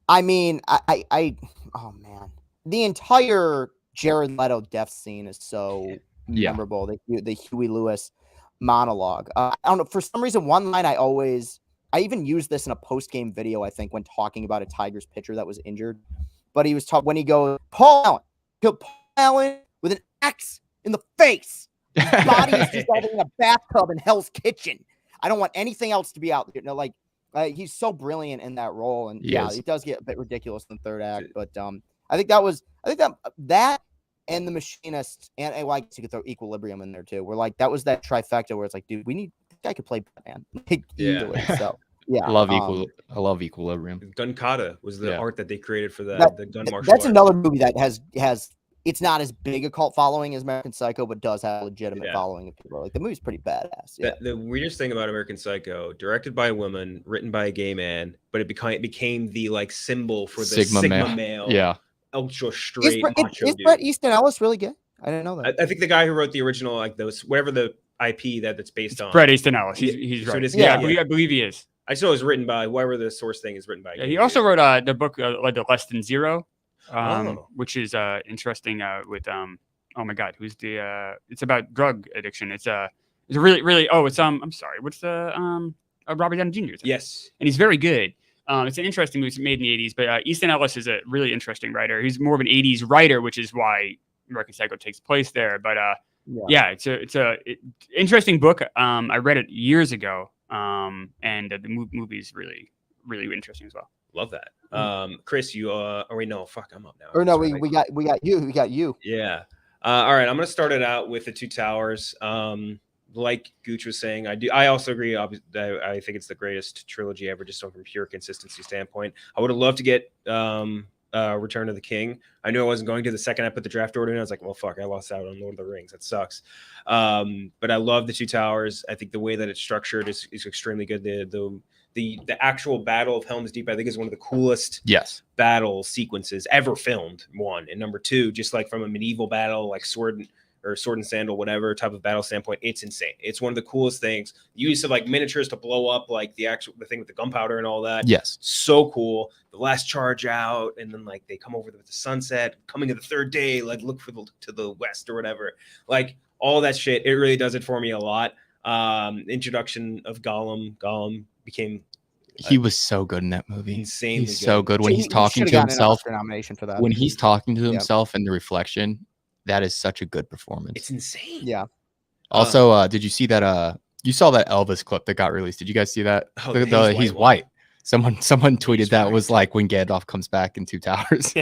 I mean, oh man, the entire Jared Leto death scene is so memorable. The Huey Lewis monologue. I don't know, for some reason, one line I even used this in a post-game video, I think, when talking about a Tigers pitcher that was injured. But he was talking when he goes, Paul Allen, killed Paul Allen with an axe in the face. His body is dissolving in a bathtub in Hell's Kitchen. I don't want anything else to be out there. He's so brilliant in that role. And it does get a bit ridiculous in the third act. But I think that and The Machinist, and I guess you could throw Equilibrium in there too. We're like, that was that trifecta where it's like, dude, this guy could play Batman. Easily. So yeah, I love Equilibrium. Gun Kata was the art that they created for the gun martial. That's another movie that has. It's not as big a cult following as American Psycho, but does have a legitimate following of people. Like, the movie's pretty badass. Yeah. The weirdest thing about American Psycho, directed by a woman, written by a gay man, but it became the like symbol for the Sigma male. Yeah. Ultra straight macho is Bret Easton Ellis really gay? I didn't know that. I think the guy who wrote the original, like those, whatever the IP that's based on. Bret Easton Ellis. He's right. I believe he is. I saw it was written by whoever the source thing is written by. Yeah, he also wrote the book led to Less Than Zero, which is interesting. With oh my God, who's the? It's about drug addiction. It's a really I'm sorry. What's the Robert Downey Jr. Yes, and he's very good. It's an interesting movie. It's made in the 80s, but Easton Ellis is a really interesting writer. He's more of an 80s writer, which is why American Psycho takes place there. But it's a interesting book. I read it years ago, and the movie is really, really interesting as well. Love that. Chris, you no, fuck, I'm up now. Or no, we got you. Yeah. All right, I'm gonna start it out with the Two Towers. Like Gooch was saying, I also agree. I think it's the greatest trilogy ever, just from pure consistency standpoint. I would have loved to get Return of the King. I knew I wasn't going to. The second I put the draft order in, I was like, well, fuck, I lost out on Lord of the Rings. That sucks. But I love the Two Towers. I think the way that it's structured is extremely good. The actual Battle of Helm's Deep, I think, is one of the coolest battle sequences ever filmed. One, and number two, just like from a medieval battle, like sword and sandal, whatever type of battle standpoint, it's insane. It's one of the coolest things. The use of like miniatures to blow up like the thing with the gunpowder and all that. Yes. So cool. The last charge out, and then like they come over with the sunset, coming to the third day, like look to the west or whatever. Like all that shit, it really does it for me a lot. Introduction of Gollum became he was so good in that movie. Insanely he's so good when he's talking to himself. Nomination for that. When he's talking to himself in the reflection, that is such a good performance. It's insane. Yeah. Also, did you see that? You saw that Elvis clip that got released. Did you guys see that? He's white. Someone tweeted that was like when Gandalf comes back in Two Towers.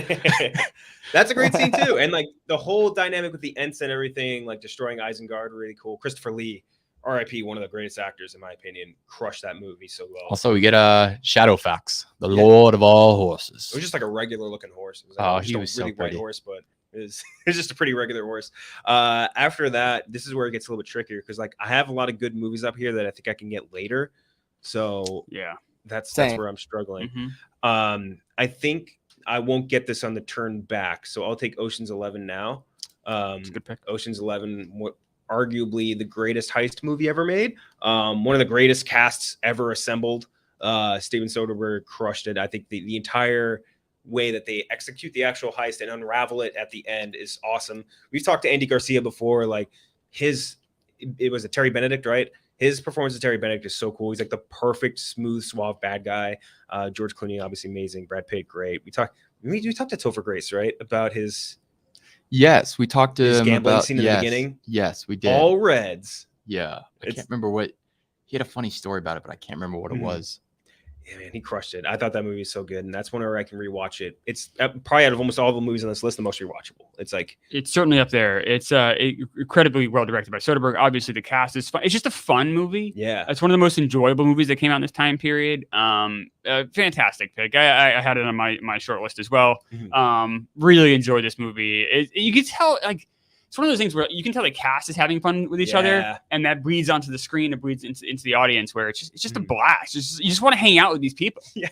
That's a great scene too, and like the whole dynamic with the Ents and everything, like destroying Isengard, really cool. Christopher Lee, R.I.P., one of the greatest actors in my opinion, crushed that movie so well. Also, we get Shadowfax, the Lord of all horses. It was just like a regular looking horse. It was like, he was really so pretty. White horse, but it's just a pretty regular horse. After that, this is where it gets a little bit trickier because like I have a lot of good movies up here that I think I can get later. So yeah, that's where I'm struggling. Mm-hmm. I think I won't get this on the turn back, so I'll take Ocean's 11 now. It's a good pick. Ocean's 11, arguably the greatest heist movie ever made. One of the greatest casts ever assembled. Steven Soderbergh crushed it. I think the entire way that they execute the actual heist and unravel it at the end is awesome. We've talked to Andy Garcia before, like it was a Terry Benedict, right? His performance of Terry Benedict is so cool. He's like the perfect, smooth, suave bad guy. George Clooney, obviously amazing. Brad Pitt, great. We talked to Topher Grace, right? About his we talked to him gambling about scene in the beginning. Yes, we did. All Reds. Yeah. I can't remember what he had a funny story about it, but I can't remember what it was. Yeah, man, he crushed it. I thought that movie was so good, and that's whenever I can rewatch it. It's probably out of almost all the movies on this list, the most rewatchable. It's like it's certainly up there. It's incredibly well directed by Soderbergh. Obviously, the cast is fun. It's just a fun movie. Yeah, it's one of the most enjoyable movies that came out in this time period. Fantastic pick. I had it on my short list as well. Mm-hmm. Really enjoyed this movie. You can tell like. It's one of those things where you can tell the cast is having fun with each other, and that bleeds onto the screen. It bleeds into the audience, where it's just a blast. You just want to hang out with these people. Yeah,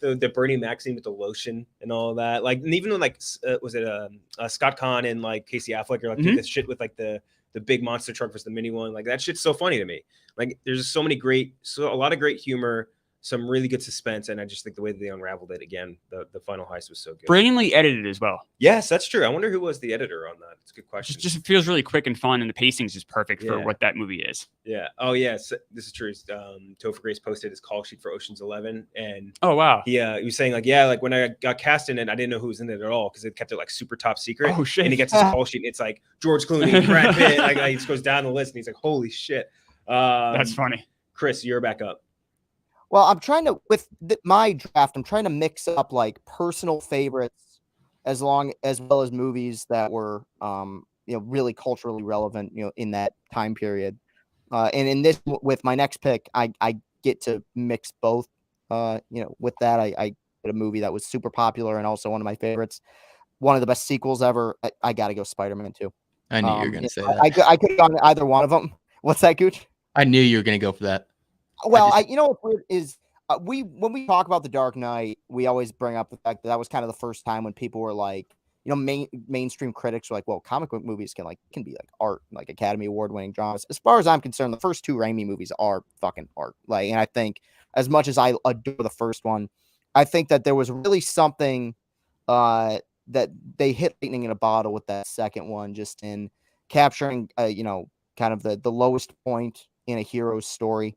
the Bernie Mac scene with the lotion and all of that. Like, and even when like was it Scott Conn and like Casey Affleck are like doing this shit with like the big monster truck versus the mini one. Like that shit's so funny to me. Like there's just a lot of great humor, some really good suspense, and I just think the way that they unraveled it again, the final heist was so good. Brilliantly edited as well. Yes, that's true. I wonder who was the editor on that. It's a good question. It just feels really quick and fun, and the pacing's just perfect for what that movie is. Yeah. Oh, yes. This is true. Topher Grace posted his call sheet for Ocean's 11, and oh wow, he was saying like, yeah, like when I got cast in it, I didn't know who was in it at all because it kept it like super top secret. Oh shit! And he gets his call sheet, and it's like George Clooney, Brad Pitt. Like he just goes down the list, and he's like, holy shit. That's funny. Chris, you're back up. Well, I'm trying to my draft. I'm trying to mix up like personal favorites, as well as movies that were, really culturally relevant, in that time period. And in this, with my next pick, I get to mix both. With that, I get a movie that was super popular and also one of my favorites. One of the best sequels ever. I got to go Spider-Man 2. I knew you were going to say that. I could have gone either one of them. What's that, Gooch? I knew you were going to go for that. Well, what's weird is when we talk about The Dark Knight, we always bring up the fact that was kind of the first time when people were like, mainstream critics were like, well, comic book movies can be like art, like Academy Award winning dramas. As far as I'm concerned, the first two Raimi movies are fucking art. Like, and I think as much as I adore the first one, I think that there was really something that they hit lightning in a bottle with that second one, just in capturing, kind of the lowest point in a hero's story.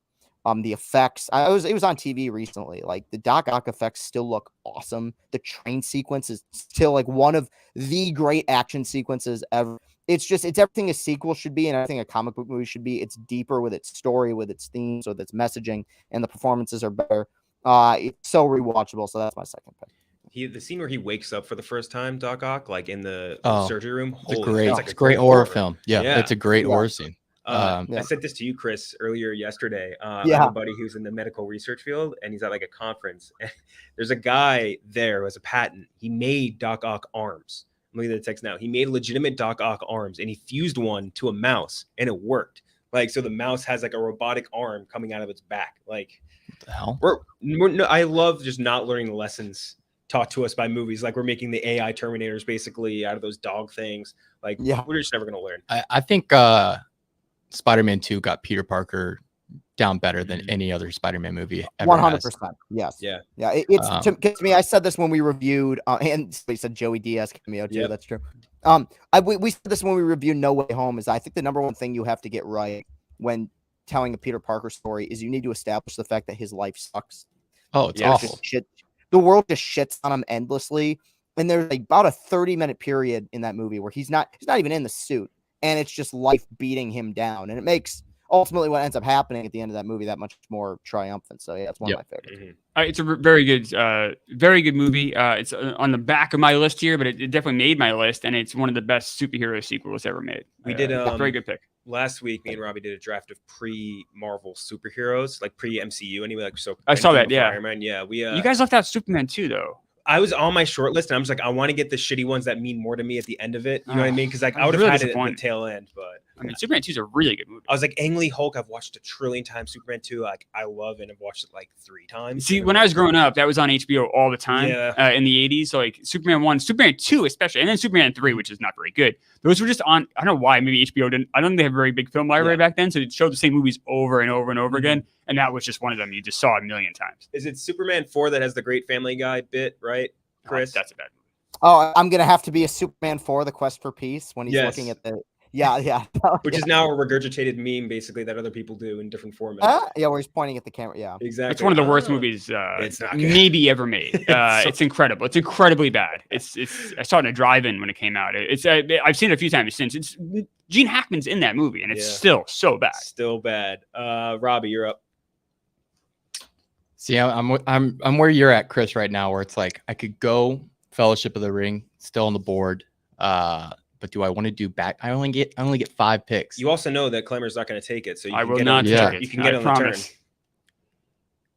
The effects, it was on TV recently. Like the Doc Ock effects still look awesome. The train sequence is still like one of the great action sequences ever. It's everything a sequel should be, and everything a comic book movie should be. It's deeper with its story, with its themes, with its messaging, and the performances are better. It's so rewatchable. So that's my second pick. The scene where he wakes up for the first time, Doc Ock, like in the surgery room. It's a great horror film. Yeah, it's a great horror scene. I said this to you, Chris, earlier yesterday. I have a buddy who's in the medical research field, and he's at like a conference. And there's a guy there who has a patent. He made Doc Ock arms. I'm looking at the text now. He made legitimate Doc Ock arms, and he fused one to a mouse, and it worked. Like, so the mouse has like a robotic arm coming out of its back. Like, what the hell? I love just not learning the lessons taught to us by movies. Like, we're making the AI Terminators basically out of those dog things. Like, we're just never going to learn. I think Spider-Man 2 got Peter Parker down better than any other Spider-Man movie ever 100%. Yes. Yeah. It's to me. I said this when we reviewed, and we said Joey Diaz cameo too. That's true. We said this when we reviewed No Way Home. Is I think the number one thing you have to get right when telling a Peter Parker story is you need to establish the fact that his life sucks. Oh, it's awful. The world just shits on him endlessly, and there's like about a 30-minute period in that movie where he's not even in the suit. And it's just life beating him down. And it makes ultimately what ends up happening at the end of that movie that much more triumphant. So, yeah, it's one of my favorites. It's a very good movie. It's on the back of my list here, but it definitely made my list. And it's one of the best superhero sequels ever made. We did a very good pick. Last week, me and Robbie did a draft of pre-Marvel superheroes, like pre-MCU anyway. Like, so I saw that, yeah. Iron Man, yeah. You guys left out Superman too, though. I was on my short list, and I'm just like, I want to get the shitty ones that mean more to me at the end of it. You know what I mean? Because like I would have really had it at the tail end, but I mean, Superman 2 is a really good movie. I was like, Ang Lee Hulk, I've watched a trillion times. Superman 2, like I love and I've watched it like 3 times. See, when I was growing up, that was on HBO all the time in the 80s. So like Superman 1, Superman 2 especially, and then Superman 3, which is not very good. Those were just on, I don't know why, maybe HBO didn't, I don't think they have a very big film library back then, so it showed the same movies over and over and over again, and that was just one of them you just saw a million times. Is it Superman 4 that has the great Family Guy bit, right, Chris? That's a bad movie. Oh, I'm going to have to be a Superman 4, The Quest for Peace, when he's looking at the... Yeah. Which is now a regurgitated meme, basically, that other people do in different formats. Where he's pointing at the camera. Yeah, exactly. It's one of the worst movies it's not maybe ever made. It's incredible. It's incredibly bad. It's. I saw it in a drive-in when it came out. I've seen it a few times since. It's Gene Hackman's in that movie, and it's still so bad. Still bad. Robbie, you're up. See, I'm where you're at, Chris, right now, where it's like I could go Fellowship of the Ring, still on the board. But do I want to do back? I only get 5 picks. You also know that Clemmer's not going to take it, so I will not take it. You can get on the turn.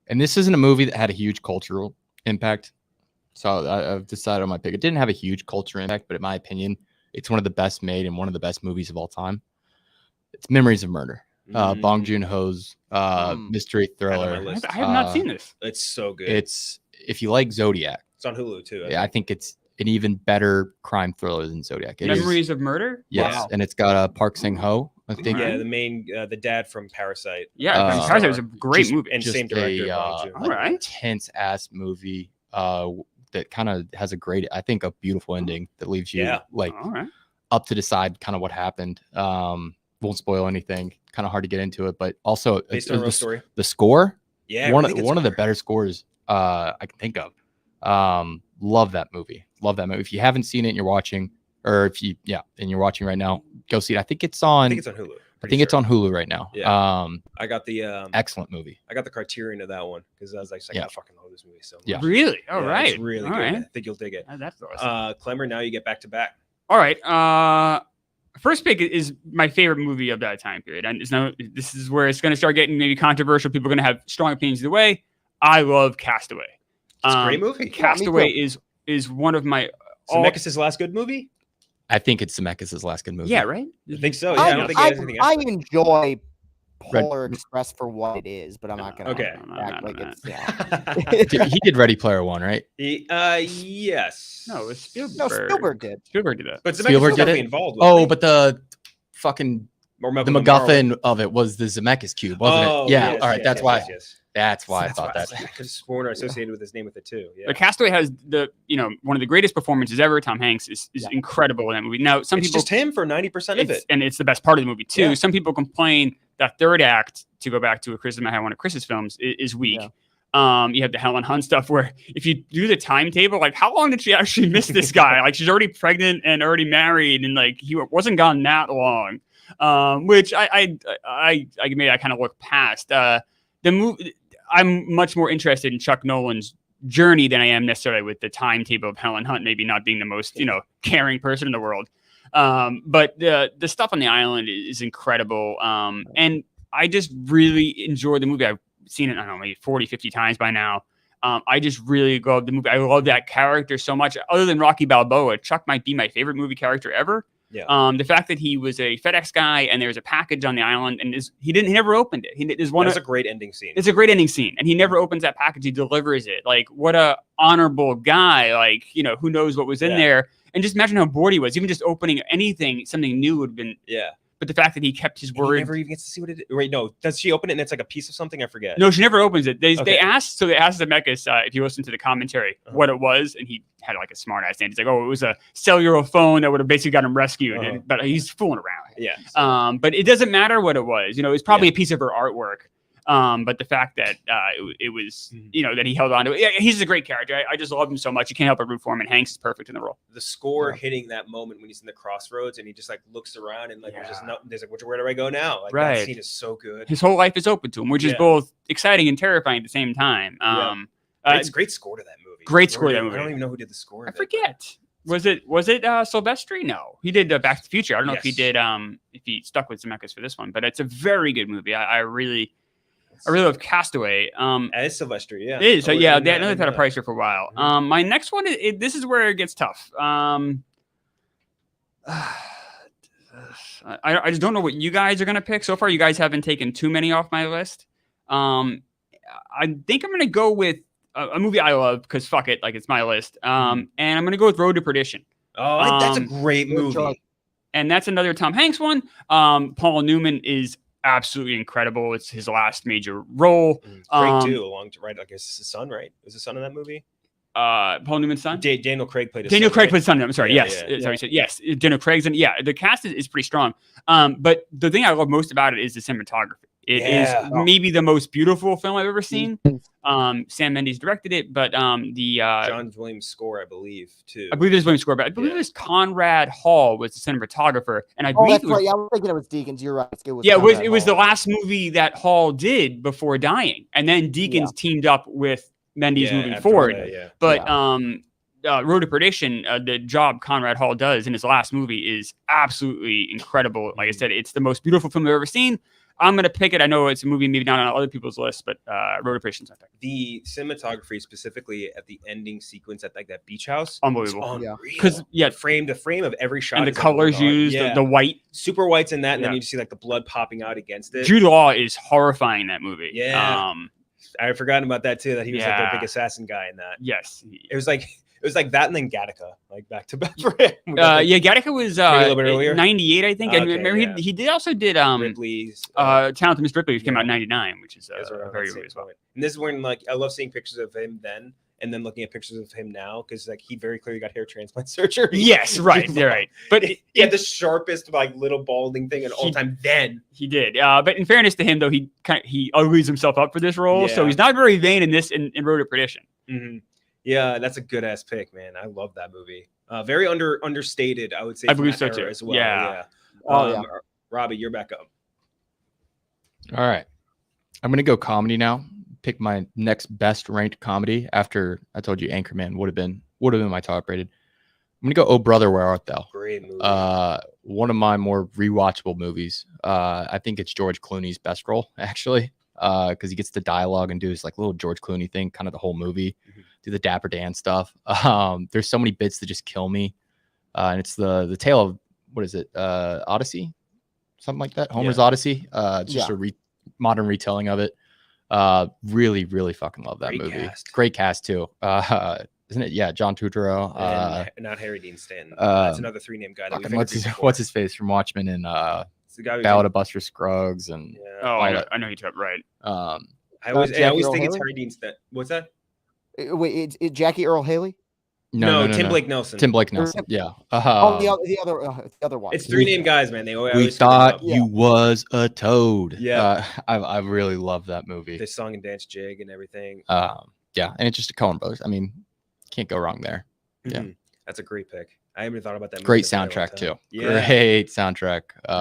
And this isn't a movie that had a huge cultural impact, so I've decided on my pick. It didn't have a huge cultural impact, but in my opinion, it's one of the best made and one of the best movies of all time. It's Memories of Murder. Bong Joon-ho's mystery thriller. I have not seen this. It's so good. It's if you like Zodiac, It's on Hulu too. I think it's an even better crime thriller than Zodiac. Memories of Murder. Yes, Wow. and it's got Park Sang-ho. I think. Yeah, the dad from Parasite. Yeah, Parasite was a great movie. And same director. all right, intense ass movie. That kind of has a beautiful ending that leaves you like up to decide kind of what happened. Won't spoil anything. Kind of hard to get into it, but also based on a real story. The score. Yeah, one of the better scores I can think of. Love that movie. If you haven't seen it and you're watching, or and you're watching right now, go see it. I think it's on Hulu. It's on Hulu right now. Yeah. I got the excellent movie. I got the Criterion of that one because I was like, I fucking love this movie so much. Yeah. Really? All right. It's really good. Right. I think you'll dig it. That's awesome. Clemmer, now you get back to back. All right. First pick is my favorite movie of that time period. And this is where it's going to start getting maybe controversial. People are going to have strong opinions either way. I love Castaway. It's a great movie. Castaway is one of my... Zemeckis' last good movie? I think it's Zemeckis' last good movie. Yeah, right? I think so. Yeah, I don't think he has anything else. I enjoy Polar Express for what it is, but I'm not going to act like it's... Yeah. He did Ready Player One, right? Yes. No, it was Spielberg. No, Spielberg did. Spielberg did that. But Zemeckis was involved with it. But the fucking... The MacGuffin of it was the Zemeckis cube, wasn't it? Yeah. All right. That's why. That's why I thought that. I could have sworn associated with his name with it too. Yeah. But Castaway has one of the greatest performances ever. Tom Hanks is incredible in that movie. Now, some people just him for 90% of it, and it's the best part of the movie too. Yeah. Some people complain that third act, to go back to one of Chris's films, is weak. Yeah. You have the Helen Hunt stuff where if you do the timetable, like how long did she actually miss this guy? Like she's already pregnant and already married, and like he wasn't gone that long. Which I kind of look past. The movie, I'm much more interested in Chuck Nolan's journey than I am necessarily with the timetable of Helen Hunt maybe not being the most caring person in the world. But the stuff on the island is incredible. And I just really enjoy the movie. I've seen it, I don't know, maybe 40, 50 times by now. I just really love the movie. I love that character so much. Other than Rocky Balboa, Chuck might be my favorite movie character ever. Yeah. The fact that he was a FedEx guy and there was a package on the island and he never opened it. That's a great ending scene. It's a great ending scene, and he never opens that package. He delivers it. Like what a honorable guy. Like who knows what was in there. And just imagine how bored he was. Even just opening something new would have been. Yeah. But the fact that he kept his word. He never even gets to see what it is. Wait, no. Does she open it and it's like a piece of something? I forget. No, she never opens it. They asked Zemeckis, if you listen to the commentary, what it was, and he had like a smart ass name. He's like, it was a cellular phone that would have basically got him rescued. But he's fooling around. Yeah. But it doesn't matter what it was. It's probably a piece of her artwork. But the fact that it was, that he held on to it. He's a great character. I just love him so much. You can't help but root for him, and Hanks is perfect in the role. The score hitting that moment when he's in the crossroads and he just like looks around and like there's like, where do I go now? Like that scene is so good. His whole life is open to him, which is both exciting and terrifying at the same time. It's a great score to that movie. Great score to that movie. I don't even know who did the score. I forget. Was it Silvestri? No, he did Back to the Future. I don't know if he did. If he stuck with Zemeckis for this one, but it's a very good movie. I really love Castaway. As Silvestri, yeah. It is. So yeah, they had a price for a while. Mm-hmm. My next one, this is where it gets tough. I just don't know what you guys are gonna pick. So far, you guys haven't taken too many off my list. I think I'm gonna go with a movie I love because fuck it, like it's my list. And I'm gonna go with Road to Perdition. Oh, that's a great movie. And that's another Tom Hanks one. Paul Newman is absolutely incredible. It's his last major role. Craig too, right? I guess his son, right? Was the son of that movie? Paul Newman's son. Daniel Craig played. Played his son. I'm sorry. Yes, sorry. Yes, Daniel Craig's and the cast is pretty strong. But the thing I love most about it is the cinematography. It is maybe the most beautiful film I've ever seen. Sam Mendes directed it, but the John Williams score, I believe, too. I believe there's Williams score, but I believe this Conrad Hall was the cinematographer, and I believe that's right. Yeah, I was thinking it was Deakins. You're right. It was the last movie that Hall did before dying, and then Deakins teamed up with Mendes moving forward. Road to Perdition, the job Conrad Hall does in his last movie is absolutely incredible. Like I said, it's the most beautiful film I've ever seen. I'm going to pick it. I know it's a movie maybe not on other people's list, but Road to Perdition's my pick. The cinematography, specifically at the ending sequence at like that beach house, unbelievable. Because the frame of every shot, and the colors used, the white, super whites in that, and then you just see like the blood popping out against it. Jude Law is horrifying in that movie. Yeah. I had forgotten about that too. That he was like their Yeah. big assassin guy in that. Yes. It was like that, and then Gattaca, like back to back for him. Yeah, Gattaca was Maybe a little bit earlier? 98, I think. And Okay, remember, yeah. he also did Ripley's Talented Miss Ripley, which came yeah. out in 99, which is is around very that same early as well. point. And this is when like I love seeing pictures of him then, and then looking at pictures of him now, because like he very clearly got hair transplant surgery. Yes, right. You're right. But he had the sharpest like little balding thing in all time. Then he did. But in fairness to him, though, he uglies himself up for this role, so Yeah. he's not very vain in this in Road to Perdition. mm-hmm. Yeah, that's a good ass pick, man. I love that movie. Very understated, I would say. I from believe that so, era too. As well. Yeah. Oh, Robbie, you're back up. All right. I'm going to go comedy now. Pick my next best ranked comedy after I told you Anchorman would have been my top rated. I'm going to go Oh Brother, Where Art Thou? Great movie. One of my more rewatchable movies. I think it's George Clooney's best role, actually, because he gets the dialogue and do this like little George Clooney thing, kind of the whole movie, do the Dapper Dan stuff. There's so many bits that just kill me. And it's the tale of, what is it? Odyssey? Something like that. Homer's Odyssey. It's just a modern retelling of it. Really, really fucking love that Great movie. cast. Great cast too. Isn't it? Yeah, John Turturro. And not Harry Dean Stanton. That's another 3-name guy. That we've What's his face from Watchmen and It's the guy who's Ballad of Buster Scruggs and Yeah. Oh, I know you're talking right. I always Jackie think Earle it's Haley? Harry Dean Stanton. What's that? Wait, it's Jackie Earle Haley? No, Tim Blake Nelson. Tim Blake Nelson. Yeah. The other one. It's 3-name guys, man. They always We screw them thought up. you was a toad. Yeah. I really love that movie. The song and dance jig and everything. Yeah, and it's just a Coen Brothers. I mean, can't go wrong there. Yeah. Mhm. That's a great pick. I haven't thought about that movie. Great in a very long soundtrack too. time. Yeah. Great soundtrack.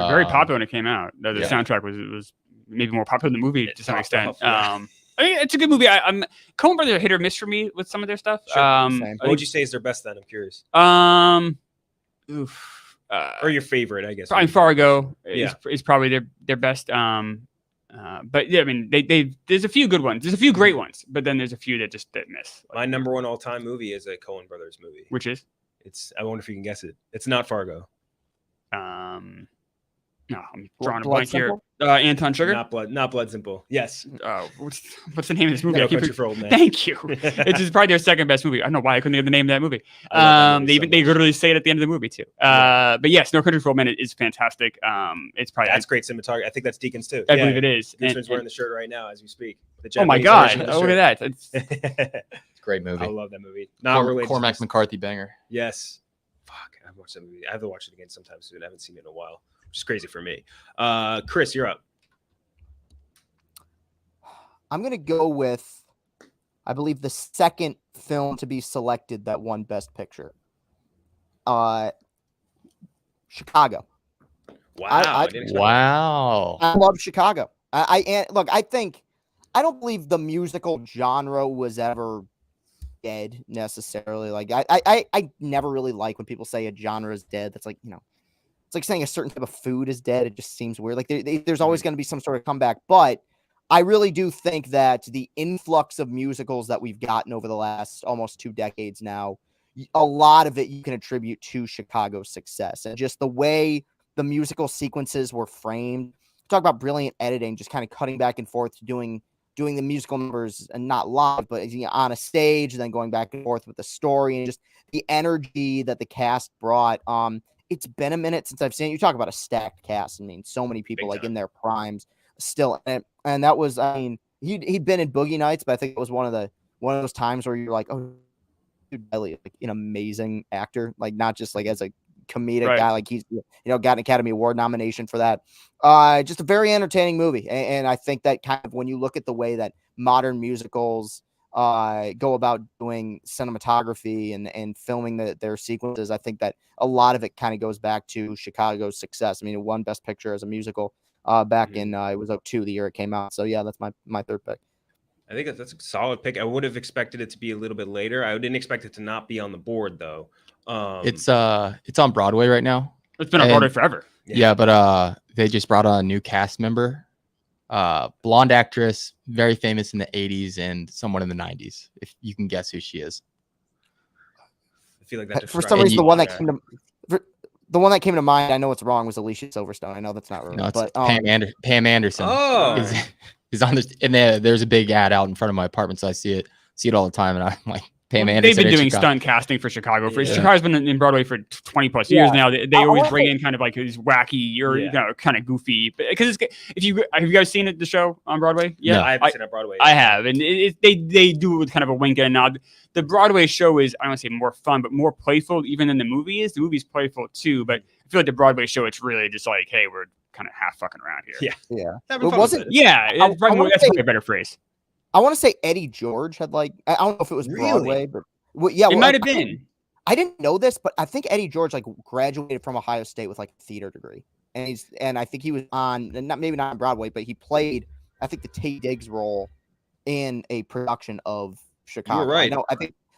Very popular when it came out. The yeah. soundtrack was maybe more popular than the movie to some popped extent. off, yeah. I mean, it's a good movie. I'm Coen Brothers are hit or miss for me with some of their stuff. Sure, same. What would you say is their best then? I'm curious. Or your favorite, I guess. Probably Fargo Yeah. is probably their best. But yeah, I mean, there's a few good ones. There's a few great ones, but then there's a few that miss. My number one all-time movie is a Coen Brothers movie. Which is? I wonder if you can guess it. It's not Fargo. No, I'm drawing a Blood blank here. Simple? Anton Sugar. Not Blood Simple. Yes. What's the name of this movie? No I keep Country for Old Men. Thank you. It's just probably their second best movie. I don't know why I couldn't think of the name of that movie. I love that movie so They much. literally say it at the end of the movie too. But yes, No Country for Old Men is fantastic. It's probably That's great cinematography. I think that's Deacon's too. I believe it is. Gooseman's wearing the shirt right now as we speak. The Oh my Japanese god! version of the Look at that. It's, shirt. It's a great movie. I love that movie. Not related. to Cormac this. McCarthy banger. Yes. Fuck. I've watched that movie. I have to watch it again sometime soon. I haven't seen it in a while, which is crazy for me. Chris, you're up. I'm going to go with, I believe, the second film to be selected that won Best Picture. Chicago. Wow. I didn't expect Wow. I love Chicago. Look, I don't believe the musical genre was ever dead necessarily. Like I never really like when people say a genre is dead. That's like, it's like saying a certain type of food is dead. It just seems weird. Like there's always going to be some sort of comeback, but I really do think that the influx of musicals that we've gotten over the last almost 2 decades now, a lot of it you can attribute to Chicago's success and just the way the musical sequences were framed. Talk about brilliant editing, just kind of cutting back and forth, doing the musical numbers and not live, but on a stage, and then going back and forth with the story and just the energy that the cast brought. It's been a minute since I've seen it. You talk about a stacked cast. I mean, so many people like in their primes still, and that was, I mean, he'd been in Boogie Nights, but I think it was one of those times where you're like, oh, dude, Elliott, like an amazing actor, like not just like as a comedic guy, like he's got an Academy Award nomination for that. Just a very entertaining movie, and I think that kind of when you look at the way that modern musicals go about doing cinematography and filming their sequences, I think that a lot of it kind of goes back to Chicago's success. I mean, it won Best Picture as a musical back in it was 2002, the year it came out. So yeah, that's my third pick. I think that's a solid pick. I would have expected it to be a little bit later. I didn't expect it to not be on the board though. It's on Broadway right now. It's been on Broadway forever. Yeah, but they just brought on a new cast member. Blonde actress, very famous in the 80s and someone in the 90s. If you can guess who she is. I feel like that For some reason, the one that came to mind, I know it's wrong, was Alicia Silverstone. I know that's not right. No, it's but Pam Anderson. Oh, He's on this, and there's a big ad out in front of my apartment, so I see it all the time, and I'm like, Pam Anderson. They've been in doing Chicago. stunt casting for Chicago. Chicago's been in Broadway for 20 plus years now. They always bring in kind of like these wacky or kind of goofy. Because have you guys seen it, the show on Broadway? Yeah, no, I haven't seen it on Broadway. I have, and they do it with kind of a wink and a nod. The Broadway show is, I don't want to say more fun, but more playful even than the movie is. The movie's playful too, but I feel like the Broadway show, it's really just like, hey, we're kind of half fucking around here. Yeah. It wasn't. That's probably a better phrase. I want to say Eddie George had I don't know if it was Broadway, but it might have been. I didn't know this, but I think Eddie George graduated from Ohio State with a theater degree, and I think he was on maybe not on Broadway, but he played I think the Taye Diggs role in a production of Chicago. You're right.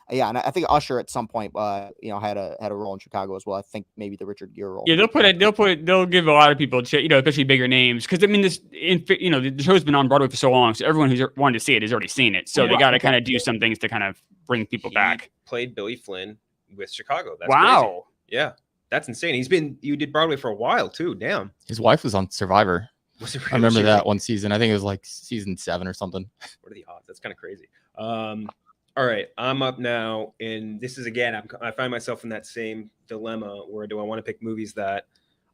And I think Usher at some point, had a role in Chicago as well. I think maybe the Richard Gere role. Yeah, they'll give a lot of people, especially bigger names, because I mean the show's been on Broadway for so long, so everyone who's wanted to see it has already seen it. So they got to kind of do some things to kind of bring people back. Played Billy Flynn with Chicago. That's wow. Crazy. Yeah, that's insane. You did Broadway for a while too. Damn. His wife was on Survivor. Was it really? I remember that one season. I think it was like season 7 or something. What are the odds? That's kind of crazy. All right, I'm up now, and this is again. I find myself in that same dilemma where do I want to pick movies that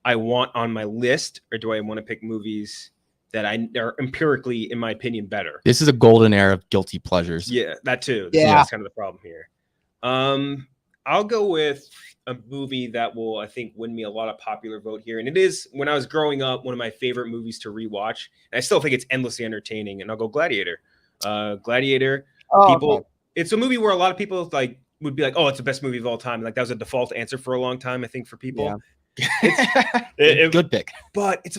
I want on my list, or do I want to pick movies that are empirically, in my opinion, better? This is a golden era of guilty pleasures. Yeah, that too. Yeah, that's kind of the problem here. I'll go with a movie that will, I think, win me a lot of popular vote here, and it is, when I was growing up, one of my favorite movies to rewatch, and I still think it's endlessly entertaining. And I'll go Gladiator. Gladiator. It's a movie where a lot of people would be like, "Oh, it's the best movie of all time." Like that was a default answer for a long time, I think, for people. Yeah. Good pick, but it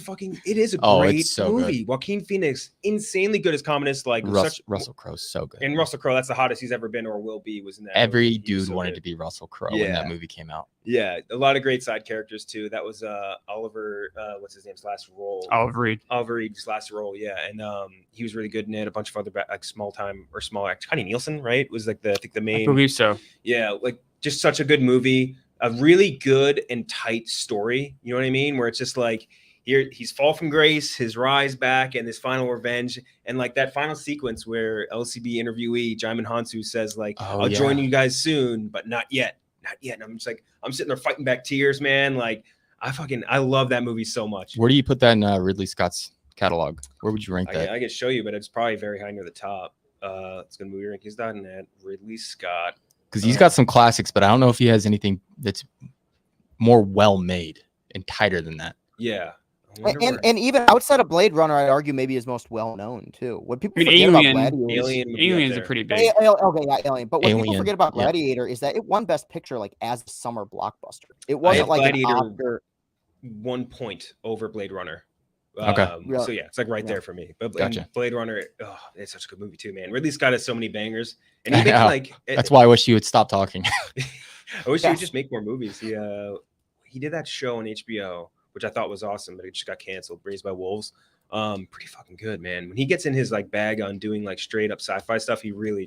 is a great movie. Good. Joaquin Phoenix, insanely good as Communist. Russell Crowe's so good, and Russell Crowe, that's the hottest he's ever been or will be. Was in that. Every dude wanted to be Russell Crowe when that movie came out. Yeah, a lot of great side characters too. That was Oliver, what's his name's last role? Oliver Reed's last role. Yeah, and he was really good in it. A bunch of other small actors. Connie Nielsen, right? Was I think the main. I believe so. Yeah, just such a good movie. A really good and tight story, you know what I mean? Where it's just he's fall from grace, his rise back, and his final revenge, and that final sequence where LCB interviewee Jaimin Hansu says I'll join you guys soon, but not yet. And I'm just I'm sitting there fighting back tears, man. I love that movie so much. Where do you put that in Ridley Scott's catalog? Where would you rank that? I could show you, but it's probably very high near the top. Let's go to movierankings.net. Ridley Scott. Because he's got some classics, but I don't know if he has anything that's more well made and tighter than that. Yeah. And even outside of Blade Runner, I'd argue maybe his most well known too. What people forget about Gladiator, Alien's a pretty big. Alien. But what people forget about Gladiator is that it won Best Picture as a summer blockbuster. It wasn't Gladiator an Oscar. 1 point over Blade Runner. Okay. So yeah, it's there for me. But gotcha. Blade Runner, it's such a good movie too, man. Ridley Scott has so many bangers, and he makes that's why I wish you would stop talking. I wish he would just make more movies. He did that show on HBO, which I thought was awesome, but it just got canceled. Raised by Wolves. Pretty fucking good, man. When he gets in his bag on doing straight up sci-fi stuff, he really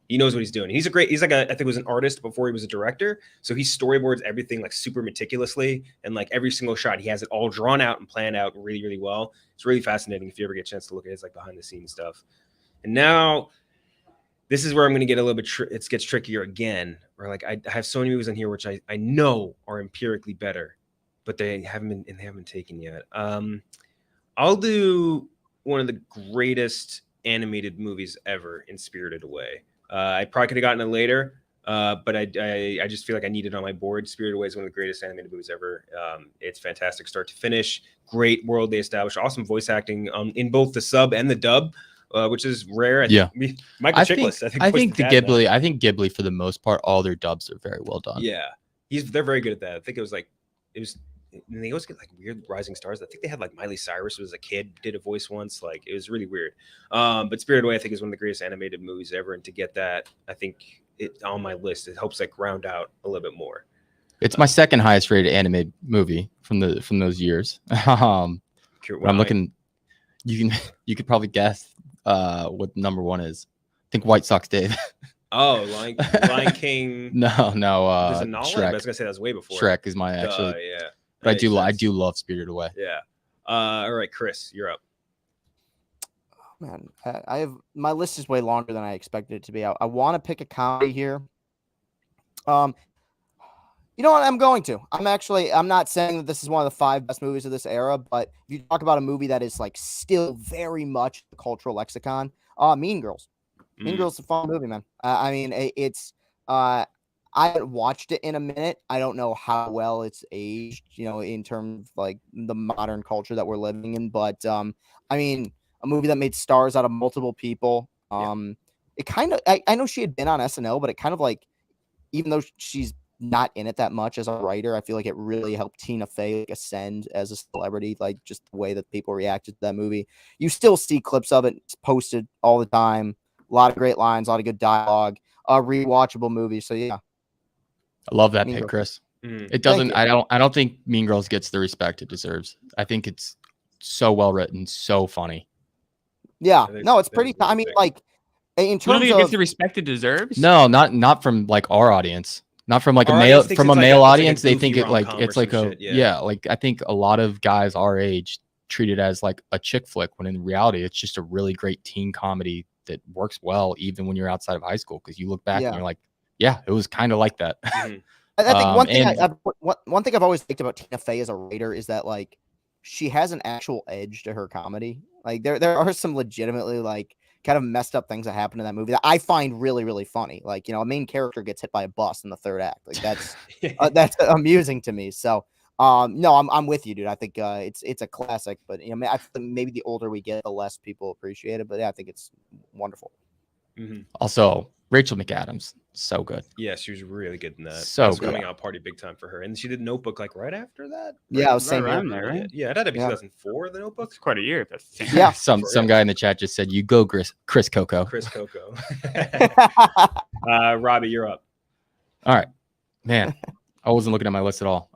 he knows what he's doing. He's I think was an artist before he was a director. So he storyboards everything super meticulously. And every single shot, he has it all drawn out and planned out really, really well. It's really fascinating if you ever get a chance to look at his behind the scenes stuff. And now this is where I'm going to get a little bit, it gets trickier again. Where I have so many movies on here, which I know are empirically better, but they haven't been taken yet. I'll do one of the greatest animated movies ever in Spirited Away. I probably could have gotten it later, but I just feel I need it on my board. Spirited Away is one of the greatest animated movies ever. It's fantastic start to finish. Great world they established. Awesome voice acting in both the sub and the dub, which is rare. Michael Chiklis. I think Ghibli for the most part, all their dubs are very well done. Yeah, they're very good at that. I think it was and they always get weird rising stars. I think they had Miley Cyrus was a kid, did a voice once. It was really weird. But Spirited Away, I think, is one of the greatest animated movies ever. And to get that, I think it on my list, it helps round out a little bit more. It's my second highest rated animated movie from those years. I'm looking. You could probably guess what number one is. I think White Sox Dave. Oh, Lion King. No. There's a Nala, Shrek. But I was gonna say that was way before. Shrek is my actually. Yeah. But I do love Spirited Away. Yeah. All right, Chris, you're up. Man, I have my list is way longer than I expected it to be. I want to pick a comedy here. You know what? I'm going to. I'm not saying that this is one of the 5 best movies of this era, but if you talk about a movie that is like still very much the cultural lexicon, Mean Girls. Mean Girls is a fun movie, man. I mean, it's I haven't watched it in a minute. I don't know how well it's aged, in terms of like the modern culture that we're living in. But I mean, a movie that made stars out of multiple people. It kind of I know she had been on SNL, but it kind of like, even though she's not in it that much as a writer, I feel like it really helped Tina Fey ascend as a celebrity. Like just the way that people reacted to that movie. You still see clips of it posted all the time. A lot of great lines, a lot of good dialogue. A rewatchable movie. So yeah, I love that Mean pick, Girls. Chris. Mm. It doesn't. I don't think Mean Girls gets the respect it deserves. I think it's so well written, so funny. Yeah, no, it's pretty. I mean, like in terms it of gets the respect it deserves. No, not from like our audience. Not from like Our a male audience thinks from a it's like male a- it's like a audience. They goofy think it like rom-com or it's like some a shit, yeah. like I think a lot of guys our age treat it as like a chick flick when in reality it's just a really great teen comedy that works well even when you're outside of high school, because you look back and you're like, yeah, it was kind of like that. Mhm. I think one thing I've always liked about Tina Fey as a writer is that like she has an actual edge to her comedy. Like there are some legitimately like kind of messed up things that happen in that movie that I find really, really funny. Like, a main character gets hit by a bus in the 3rd act. Like that's amusing to me. So no, I'm with you, dude. I think it's a classic, but I think maybe the older we get, the less people appreciate it. But yeah, I think it's wonderful. Mm-hmm. Also, Rachel McAdams, so good. Yeah, she was really good in that. So that was good. coming out party big time for her, and she did Notebook like right after that. Yeah, it was right same around year. there, right? Yeah, that had to be Yeah. 2004. The Notebook. It's quite a year. If that's the same. Yeah. some guy in the chat just said, "You go, Chris Coco." Chris Coco. Robbie, you're up. All right, man. I wasn't looking at my list at all.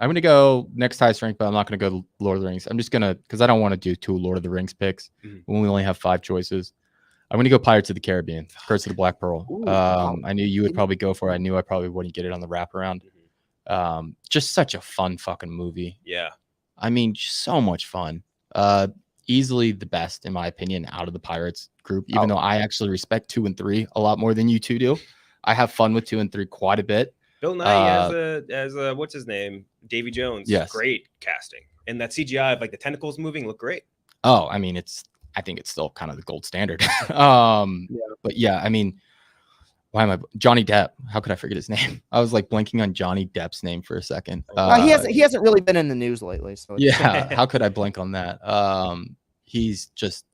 I'm gonna go next highest rank, but I'm not gonna go Lord of the Rings. I'm just gonna, because I don't want to do 2 Lord of the Rings picks when we only have 5 choices. I'm gonna go Pirates of the Caribbean, Curse of the Black Pearl. Ooh, I knew you would probably go for it. I knew I probably wouldn't get it on the wraparound. Just such a fun fucking movie. Yeah. I mean, just so much fun. Easily the best, in my opinion, out of the Pirates group, even though I actually respect 2 and 3 a lot more than you 2 do. I have fun with 2 and 3 quite a bit. Bill Nye as a what's his name? Davy Jones. Yes. Great casting. And that CGI of like the tentacles moving looked great. Oh, I mean, I think it's still kind of the gold standard. But yeah, I mean, Johnny Depp? How could I forget his name? I was like blanking on Johnny Depp's name for a second. He hasn't really been in the news lately. So yeah, how could I blank on that? He's just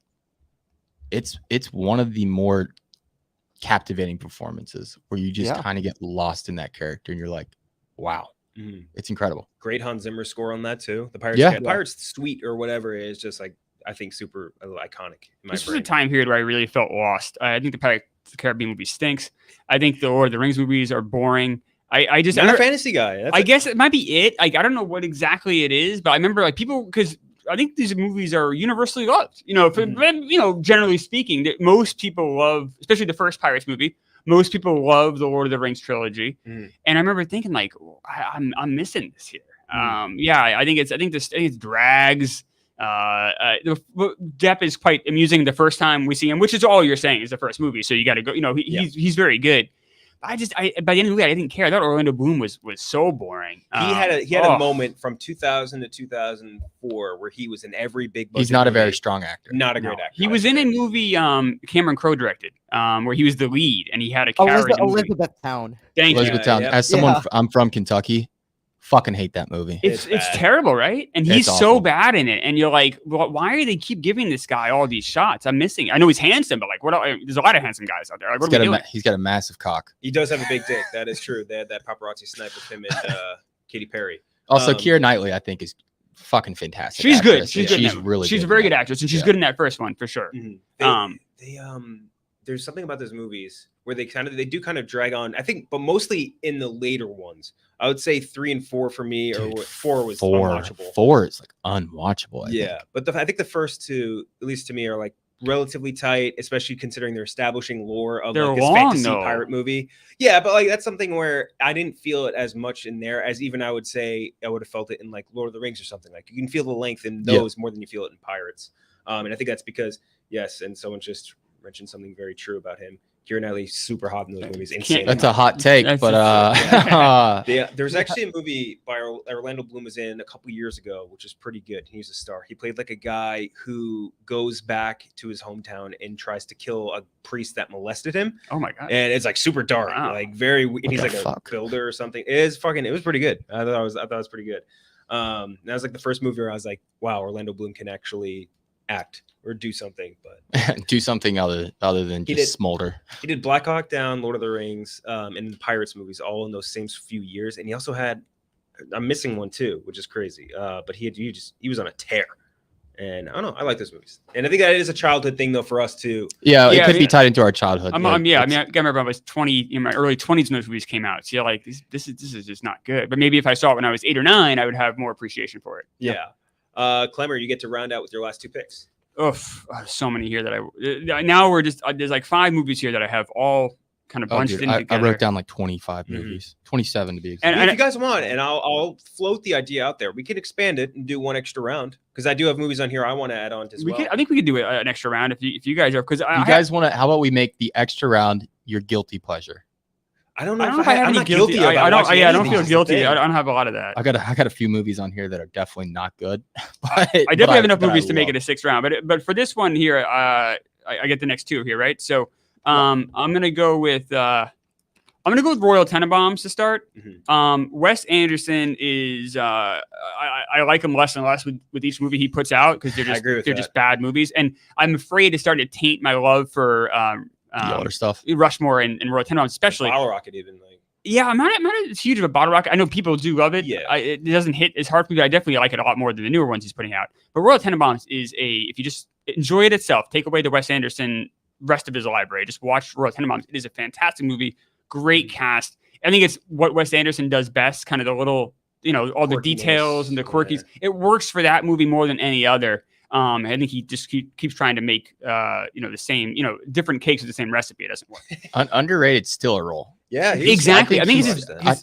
it's one of the more captivating performances where you just kind of get lost in that character and you're like, wow, it's incredible. Great Hans Zimmer score on that too. The Pirates Suite or whatever is just like, I think super iconic. This was a time period where I really felt lost. I think the Pirates of the Caribbean movie stinks. I think the Lord of the Rings movies are boring. I just not a fantasy guy. I guess it might be it. Like I don't know what exactly it is, but I remember like people, because I think these movies are universally loved. Generally speaking, that most people love, especially the first Pirates movie. Most people love the Lord of the Rings trilogy, and I remember thinking like, I'm missing this here. I think it's drags. Depp is quite amusing the first time we see him, which is all you're saying is the first movie. So you got to go. He's very good. By the end of the movie, I didn't care. I thought Orlando Bloom was so boring. He had a moment from 2000 to 2004 where he was in every big. He's not a very strong actor. Not a great actor. He was in a movie Cameron Crowe directed, where he was the lead, and he had a carry. Elizabethtown. Thank you. Elizabethtown. As someone, I'm from Kentucky. Fucking hate that movie. It's terrible, right? And he's so bad in it, and you're like, well, why do they keep giving this guy all these shots? I'm missing. I know he's handsome, but like, there's a lot of handsome guys out there. Like, what are we doing? He's got a massive cock. He does have a big dick. That is true. They had that paparazzi snipe with him and Katy Perry. Also, Keira Knightley, I think, is fucking fantastic. She's actress. good. She's really. She's a very good actress, and she's good in that first one for sure. There's something about those movies where they do drag on. I think, but mostly in the later ones. I would say 3 and 4 for me, or 4 was unwatchable. 4 is like unwatchable. I think. But I think the first 2, at least to me, are like relatively tight, especially considering they're establishing lore of like this fantasy pirate movie. Yeah, but like that's something where I didn't feel it as much in there as even I would say I would have felt it in like Lord of the Rings or something. Like you can feel the length in those more than you feel it in Pirates. And I think that's because yes, and someone just mentioned something very true about him. Keira Knightley's super hot in those movies. Insane. That's a hot take, but there's actually a movie by Orlando Bloom was in a couple years ago, which is pretty good. He's a star. He played like a guy who goes back to his hometown and tries to kill a priest that molested him. Oh my god! And it's like super dark, like very. And he's like a builder or something. It was pretty good. I thought it was pretty good. That was like the first movie where I was like, wow, Orlando Bloom can actually act or do something, but do something other than just smolder. He did Black Hawk Down, Lord of the Rings, and the Pirates movies, all in those same few years. And he also had, I'm missing one too, which is crazy. But he was on a tear. And I don't know, I like those movies. And I think that is a childhood thing though for us too. Yeah, it could be tied into our childhood. I remember I was 20 in my early 20s when those movies came out. So you're like, this is just not good. But maybe if I saw it when I was 8 or 9, I would have more appreciation for it. Yeah. Clemmer, you get to round out with your last two picks. So many here that now we're just there's like 5 movies here that I have all kind of bunched in together. I wrote down like 25 movies, 27 to be exact. And if you guys want, and I'll float the idea out there, we could expand it and do one extra round because I do have movies on here I want to add on as well. I think we could do an extra round if you guys are because you guys want to. How about we make the extra round your guilty pleasure? I don't know if I have any guilty. I don't feel guilty. I don't have a lot of that. I got a few movies on here that are definitely not good. But I definitely have enough movies to make it a 6th round. But for this one here, I get the next 2 here, right? So I'm gonna go with Royal Tenenbaums to start. Mm-hmm. Wes Anderson is I like him less and less with each movie he puts out because they're just bad movies, and I'm afraid to start to taint my love for the older stuff, Rushmore and Royal Tenenbaums, especially Bottle Rocket, even like. Yeah, I'm not as huge of a Bottle Rocket. I know people do love it. Yeah, it doesn't hit as hard for me. But I definitely like it a lot more than the newer ones he's putting out. But Royal Tenenbaums is if you just enjoy it itself, take away the Wes Anderson rest of his library, just watch Royal Tenenbaums. It is a fantastic movie, great cast. I think it's what Wes Anderson does best, kind of the little, all the details and the quirkies. Yeah. It works for that movie more than any other. I think he just keeps trying to make, the same, different cakes with the same recipe. It doesn't work. Underrated, still a role. Yeah, exactly. I think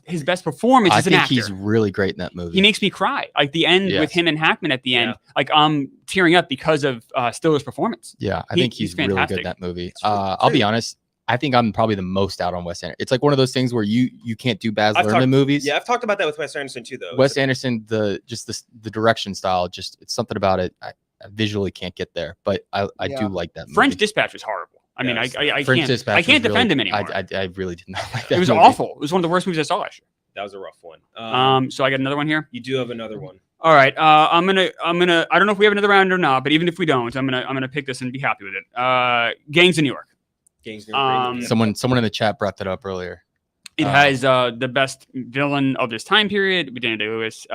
his best performance as an actor. I think he's really great in that movie. He makes me cry. Like the end with him and Hackman at the end, like I'm tearing up because of Stiller's performance. Yeah, I think he's really good in that movie. I'll be honest. I think I'm probably the most out on Wes Anderson. It's like one of those things where you can't do Baz Luhrmann movies. Yeah, I've talked about that with Wes Anderson too, though. Wes Anderson, the direction style, it's something about it. I visually can't get there, but I do like that movie. French Dispatch was horrible. I mean, I can't defend him anymore. I really did not like that. It was movie. awful. It was one of the worst movies I saw last year. That was a rough one. So I got another one here. You do have another one. All right. I'm gonna. I don't know if we have another round or not, but even if we don't, I'm gonna pick this and be happy with it. Gangs of New York. Someone in the chat brought that up earlier. It has the best villain of this time period. Daniel Day-Lewis.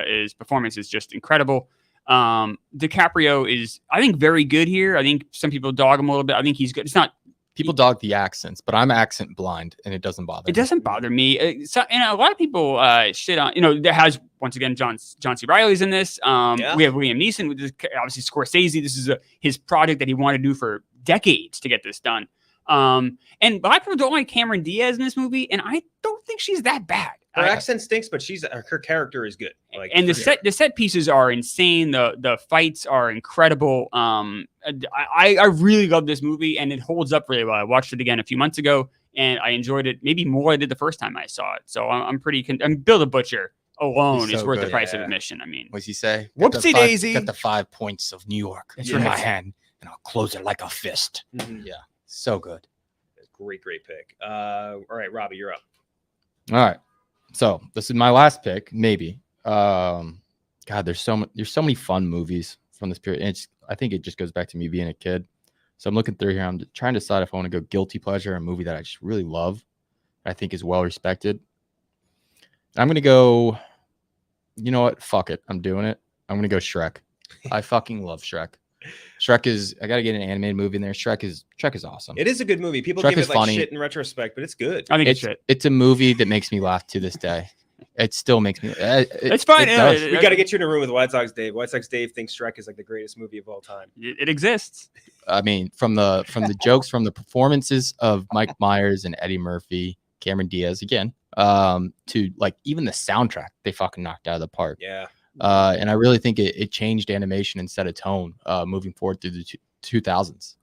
His performance is just incredible. DiCaprio is, I think, very good here. I think some people dog him a little bit. I think he's good. It's not. People dog the accents, but I'm accent blind, and it doesn't bother me. It doesn't bother me. And a lot of people shit on. There has once again John C. Reilly's in this. We have Liam Neeson, which is obviously Scorsese. This is his project that he wanted to do for decades to get this done. And a lot of people don't like Cameron Diaz in this movie, and I don't think she's that bad. Her accent stinks, but her character is good. And the set pieces are insane. The fights are incredible. I really love this movie, and it holds up really well. I watched it again a few months ago, and I enjoyed it maybe more than I did the first time I saw it. So I'm pretty. Bill the Butcher alone is worth the price of admission. I mean, what's he say? Whoopsie daisy! Got the 5 points of New York in my hand, and I'll close it like a fist. Mm-hmm. Yeah, so good. Great pick. All right, Robbie, you're up. All right. So this is my last pick, maybe. God, there's so many fun movies from this period. And I think it just goes back to me being a kid. So I'm looking through here. I'm trying to decide if I want to go guilty pleasure, a movie that I just really love, I think is well respected. I'm gonna go. You know what? Fuck it. I'm doing it. I'm gonna go Shrek. I fucking love Shrek. Shrek is. I gotta get an animated movie in there. Shrek is awesome. It is a good movie. People Shrek give it like funny. Shit in retrospect, but it's good. I think it's shit. It's a movie that makes me laugh to this day. It still makes me. It's fine. We got to get you in a room with White Sox Dave. White Sox Dave thinks Shrek is like the greatest movie of all time. It exists. I mean, from the jokes, from the performances of Mike Myers and Eddie Murphy, Cameron Diaz again, to like even the soundtrack, they fucking knocked out of the park. Yeah. And I really think it changed animation and set a tone moving forward through the 2000s.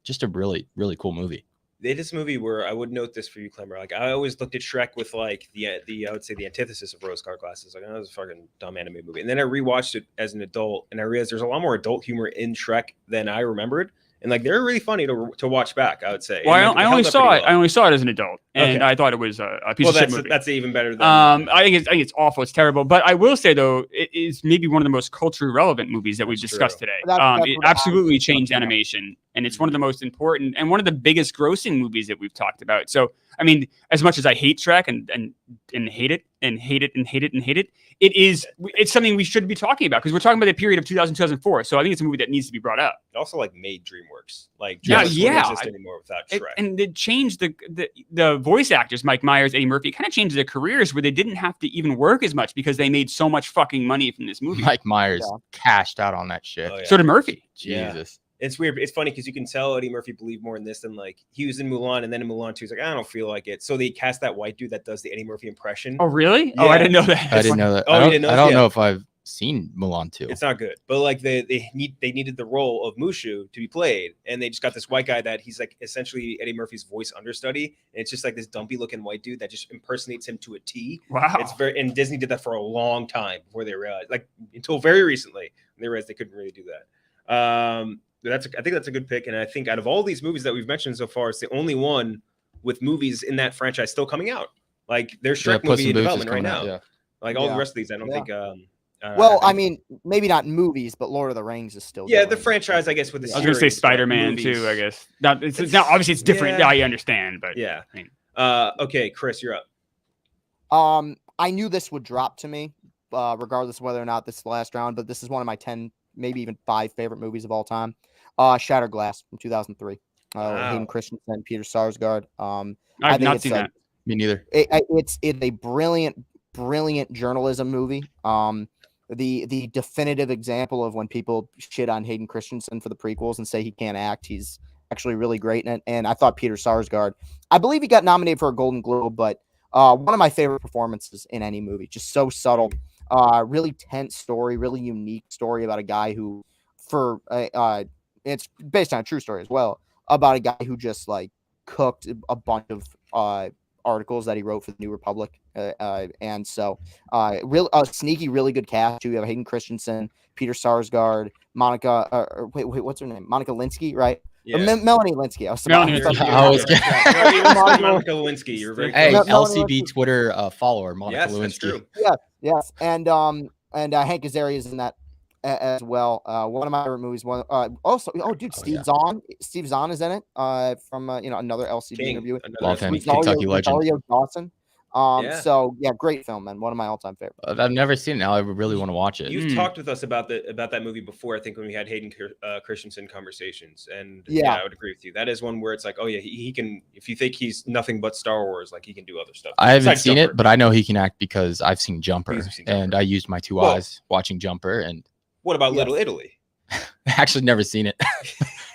Just a really, really cool movie. It is a movie where I would note this for you, Clemmer. Like I always looked at Shrek with like the I would say the antithesis of rose-colored glasses. Like, oh, that was a fucking dumb anime movie. And then I rewatched it as an adult, and I realized there's a lot more adult humor in Shrek than I remembered. And like they're really funny to watch back, I would say. Well, like, I only saw it. Well. I only saw it as an adult, and I thought it was a piece of shit movie. That's even better. Than I think it's awful. It's terrible. But I will say though, it is maybe one of the most culturally relevant movies that we've discussed today. It absolutely changed animation, and it's one of the most important and one of the biggest grossing movies that we've talked about. So I mean, as much as I hate Shrek and hate it and hate it and hate it and hate it, it's something we should be talking about because we're talking about the period of 2004. So I think it's a movie that needs to be brought up. It also like made DreamWorks. Like DreamWorks wouldn't exist anymore without Shrek. And it changed the voice actors, Mike Myers, Eddie Murphy. It kind of changed their careers where they didn't have to even work as much because they made so much fucking money from this movie. Mike Myers cashed out on that shit. Oh, yeah. So did Murphy. Jesus. It's weird. It's funny because you can tell Eddie Murphy believed more in this than like he was in Mulan, and then in Mulan 2, he's like, I don't feel like it. So they cast that white dude that does the Eddie Murphy impression. Oh, really? Yeah. Oh, I didn't know that. I didn't know that. Oh, you didn't know that? I don't know if I've seen Mulan 2. It's not good, but like they needed the role of Mushu to be played, and they just got this white guy that he's like essentially Eddie Murphy's voice understudy, and it's just like this dumpy looking white dude that just impersonates him to a T. Wow. And Disney did that for a long time before they realized, like until very recently, they realized they couldn't really do that. I think that's a good pick, and I think out of all these movies that we've mentioned so far, it's the only one with movies in that franchise still coming out. Like there's Shrek movie in development right now. Like all the rest of these, I don't think. Well, I mean, maybe not movies, but Lord of the Rings is still. Yeah, the franchise, I guess. With the I was going to say Spider-Man too. I guess now obviously it's different. Yeah, I understand, but yeah. I mean, okay, Chris, you're up. I knew this would drop to me, regardless of whether or not this is the last round. But this is one of my 10, maybe even 5 favorite movies of all time. Shattered Glass from 2003. Wow. Hayden Christensen, Peter Sarsgaard. I've not seen that. Me neither. It's a brilliant journalism movie. The definitive example of when people shit on Hayden Christensen for the prequels and say he can't act. He's actually really great in it. And I thought Peter Sarsgaard, I believe he got nominated for a Golden Globe, but one of my favorite performances in any movie. Just so subtle. Really tense story, really unique story about a guy who, it's based on a true story as well, about a guy who just like cooked a bunch of articles that he wrote for the New Republic. And so real sneaky, really good cast too. You have Hayden Christensen, Peter Sarsgaard, Monica, wait, what's her name? Monica Lewinsky, right? Yeah. Melanie Lewinsky. Monica Lewinsky. You're very hey, close. LCB Twitter follower, Monica Lewinsky. That's true. Yes. And Hank Azaria is in that as well. One of my favorite movies. Steve Zahn is in it. From another LCB interview. Love him, Kentucky legend. Rosario Dawson. So yeah, great film, man. One of my all-time favorites. I've never seen it. Now I really want to watch it. You've talked with us about that movie before. I think when we had Hayden Christensen conversations, and yeah, I would agree with you. That is one where it's like, oh yeah, he can. If you think he's nothing but Star Wars, like he can do other stuff. I haven't seen it, but I know he can act because I've seen Jumper, and I used my two eyes watching Jumper. And what about Little Italy? I actually never seen it.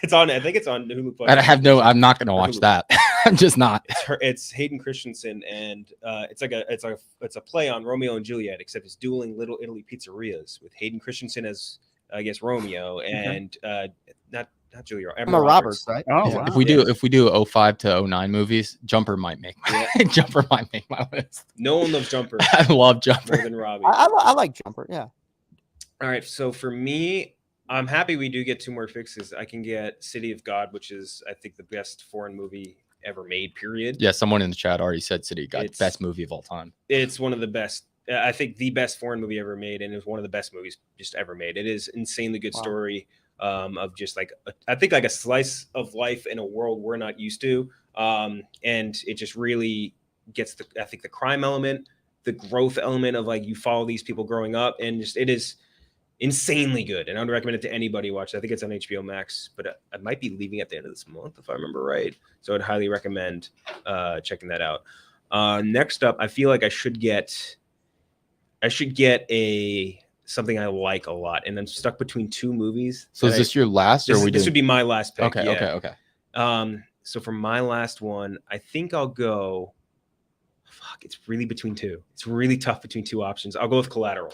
It's on. I think it's on Hulu. And I'm not going to watch that. I'm just not. It's Hayden Christensen, and it's a play on Romeo and Juliet, except it's dueling Little Italy pizzerias with Hayden Christensen as I guess Romeo and not Julia. Emma Roberts, right? Oh, wow. If we do 05 to 09 movies, Jumper might make my list. No one loves Jumper. I love Jumper more than Robbie. I like Jumper. Yeah. All right, so for me, I'm happy we do get 2 more fixes. I can get City of God, which is, I think, the best foreign movie ever made, period. Yeah, someone in the chat already said City of God, best movie of all time. It's one of the best, I think the best foreign movie ever made, and it was one of the best movies just ever made. It is insanely good story of just like, I think like a slice of life in a world we're not used to. And it just really gets I think the crime element, the growth element of like you follow these people growing up, and just it is insanely good, and I would recommend it to anybody watch it. I think it's on HBO Max, but I might be leaving at the end of this month if I remember right. So I'd highly recommend checking that out. Next up, I feel like I should get something I like a lot, and I'm stuck between 2 movies. So is this your last? This would be my last pick. Okay. So for my last one, I think I'll go. Fuck, it's really between 2. It's really tough between 2 options. I'll go with Collateral.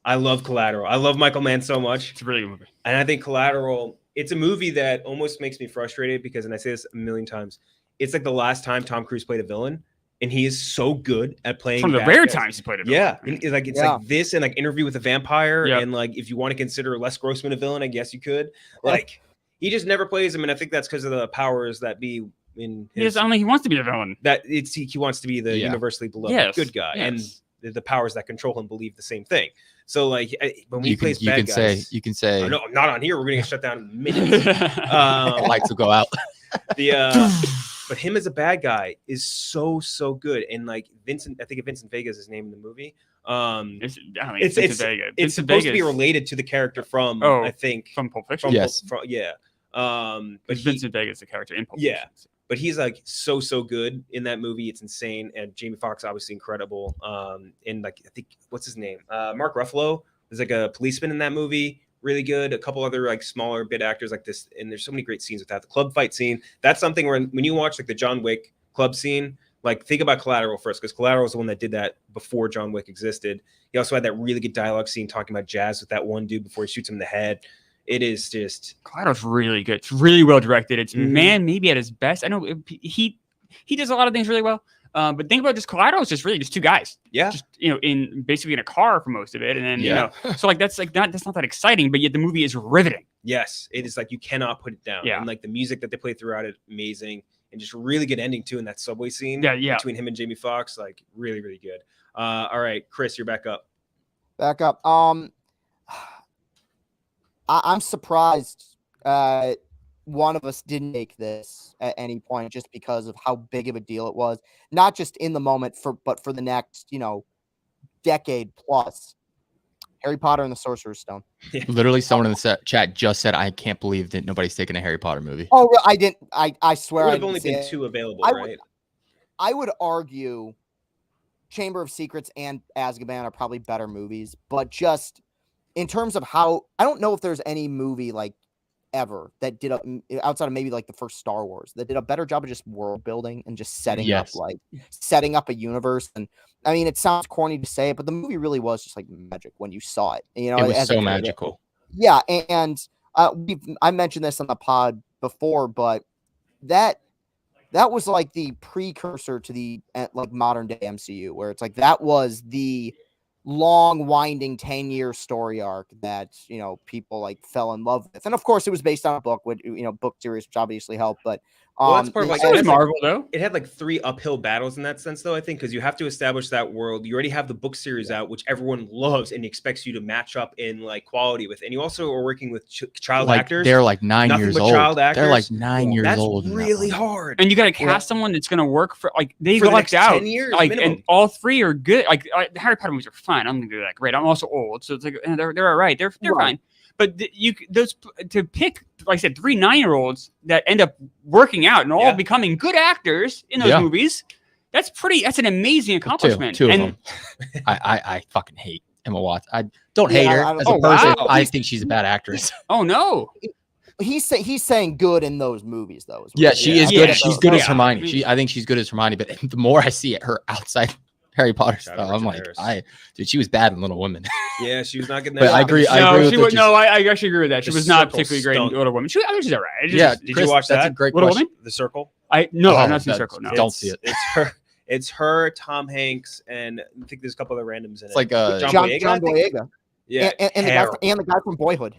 I love Collateral. I love Michael Mann so much. It's a really good movie. And I think Collateral, it's a movie that almost makes me frustrated because, and I say this a million times, it's like the last time Tom Cruise played a villain, and he is so good at playing. From the rare times he played a villain. Yeah, and like this and like Interview with a Vampire, and like if you want to consider Les Grossman a villain, I guess you could. Like he just never plays him, and I think that's because of the powers that be in his. He wants to be the villain. That he wants to be the universally beloved good guy, and the powers that control him believe the same thing. So like when he plays bad guys, you can say, oh, no, not on here. We're gonna get shut down in minutes. Lights will go out. But him as a bad guy is so good, and like Vincent, I think Vincent Vega is his name in the movie. It's supposed to be related to the character from I think from Pulp Fiction. But Vincent Vega is the character in Pulp Fiction. But he's like so good in that movie. It's insane. And Jamie Foxx obviously incredible. And like I think what's his name? Mark Ruffalo is like a policeman in that movie. Really good. A couple other like smaller bit actors like this. And there's so many great scenes with that. The club fight scene. That's something where when you watch like the John Wick club scene, like think about Collateral first, because Collateral is the one that did that before John Wick existed. He also had that really good dialogue scene talking about jazz with that one dude before he shoots him in the head. It is just Collateral's really good. It's really well directed. It's man maybe at his best. I know he does a lot of things really well. But think about just Collateral is just really just two guys. Yeah. Just in basically in a car for most of it. And then so like that's not that exciting, but yet the movie is riveting. Yes. It is like you cannot put it down. Yeah. And like the music that they play throughout it, amazing. And just really good ending too in that subway scene between him and Jamie Foxx. Like really, really good. All right, Chris, you're back up. I'm surprised one of us didn't make this at any point just because of how big of a deal it was, not just in the moment but for the next, decade plus. Harry Potter and the Sorcerer's Stone. Literally someone in the chat just said, I can't believe that nobody's taking a Harry Potter movie. Oh, I didn't. I swear there have only been two available, right? I would argue Chamber of Secrets and Azkaban are probably better movies, but just in terms of how, I don't know if there's any movie like ever that did outside of maybe like the first Star Wars that did a better job of just world building and just setting up a universe. And I mean, it sounds corny to say it, but the movie really was just like magic when you saw it. It was so magical. Yeah, and I mentioned this on the pod before, but that was like the precursor to the like modern day MCU, where it's like that was the long winding 10-year story arc that people like fell in love with. And of course it was based on a book with book series, which obviously helped, but that's part of like it was Marvel though. It had like 3 uphill battles in that sense though, I think, because you have to establish that world. You already have the book series out, which everyone loves and expects you to match up in like quality with, and you also are working with child actors. They're like 9 years old. They're like 9 years old. That's really hard. And you got to cast someone that's going to work for like they lucked out 10 years like minimum. And all 3 are good. Like the Harry Potter movies are fine. I'm gonna do that great. I'm also old, so it's like they're all right. They're fine. But to pick, like I said, 3 9-year-olds that end up working out and all becoming good actors in those movies, that's an amazing accomplishment. Two of them. I fucking hate Emma Watson. I don't hate her as a person. Wow. I think she's a bad actress. Oh no. He's saying good in those movies though. Yeah, she is good. She's good as Hermione. I think she's good as Hermione. But the more I see her outside Harry Potter stuff, I'm like, dude, she was bad in Little Women. Yeah, she was not getting that. But I agree. I actually agree with that. She was not particularly great in Little Women. I mean, she's all right. Did you watch that? That's a great Little question. Woman? The Circle? I've not seen The Circle. No, don't see it. It's her, Tom Hanks, and I think there's a couple other randoms in it. It's like John Boyega. Yeah, and the guy from Boyhood.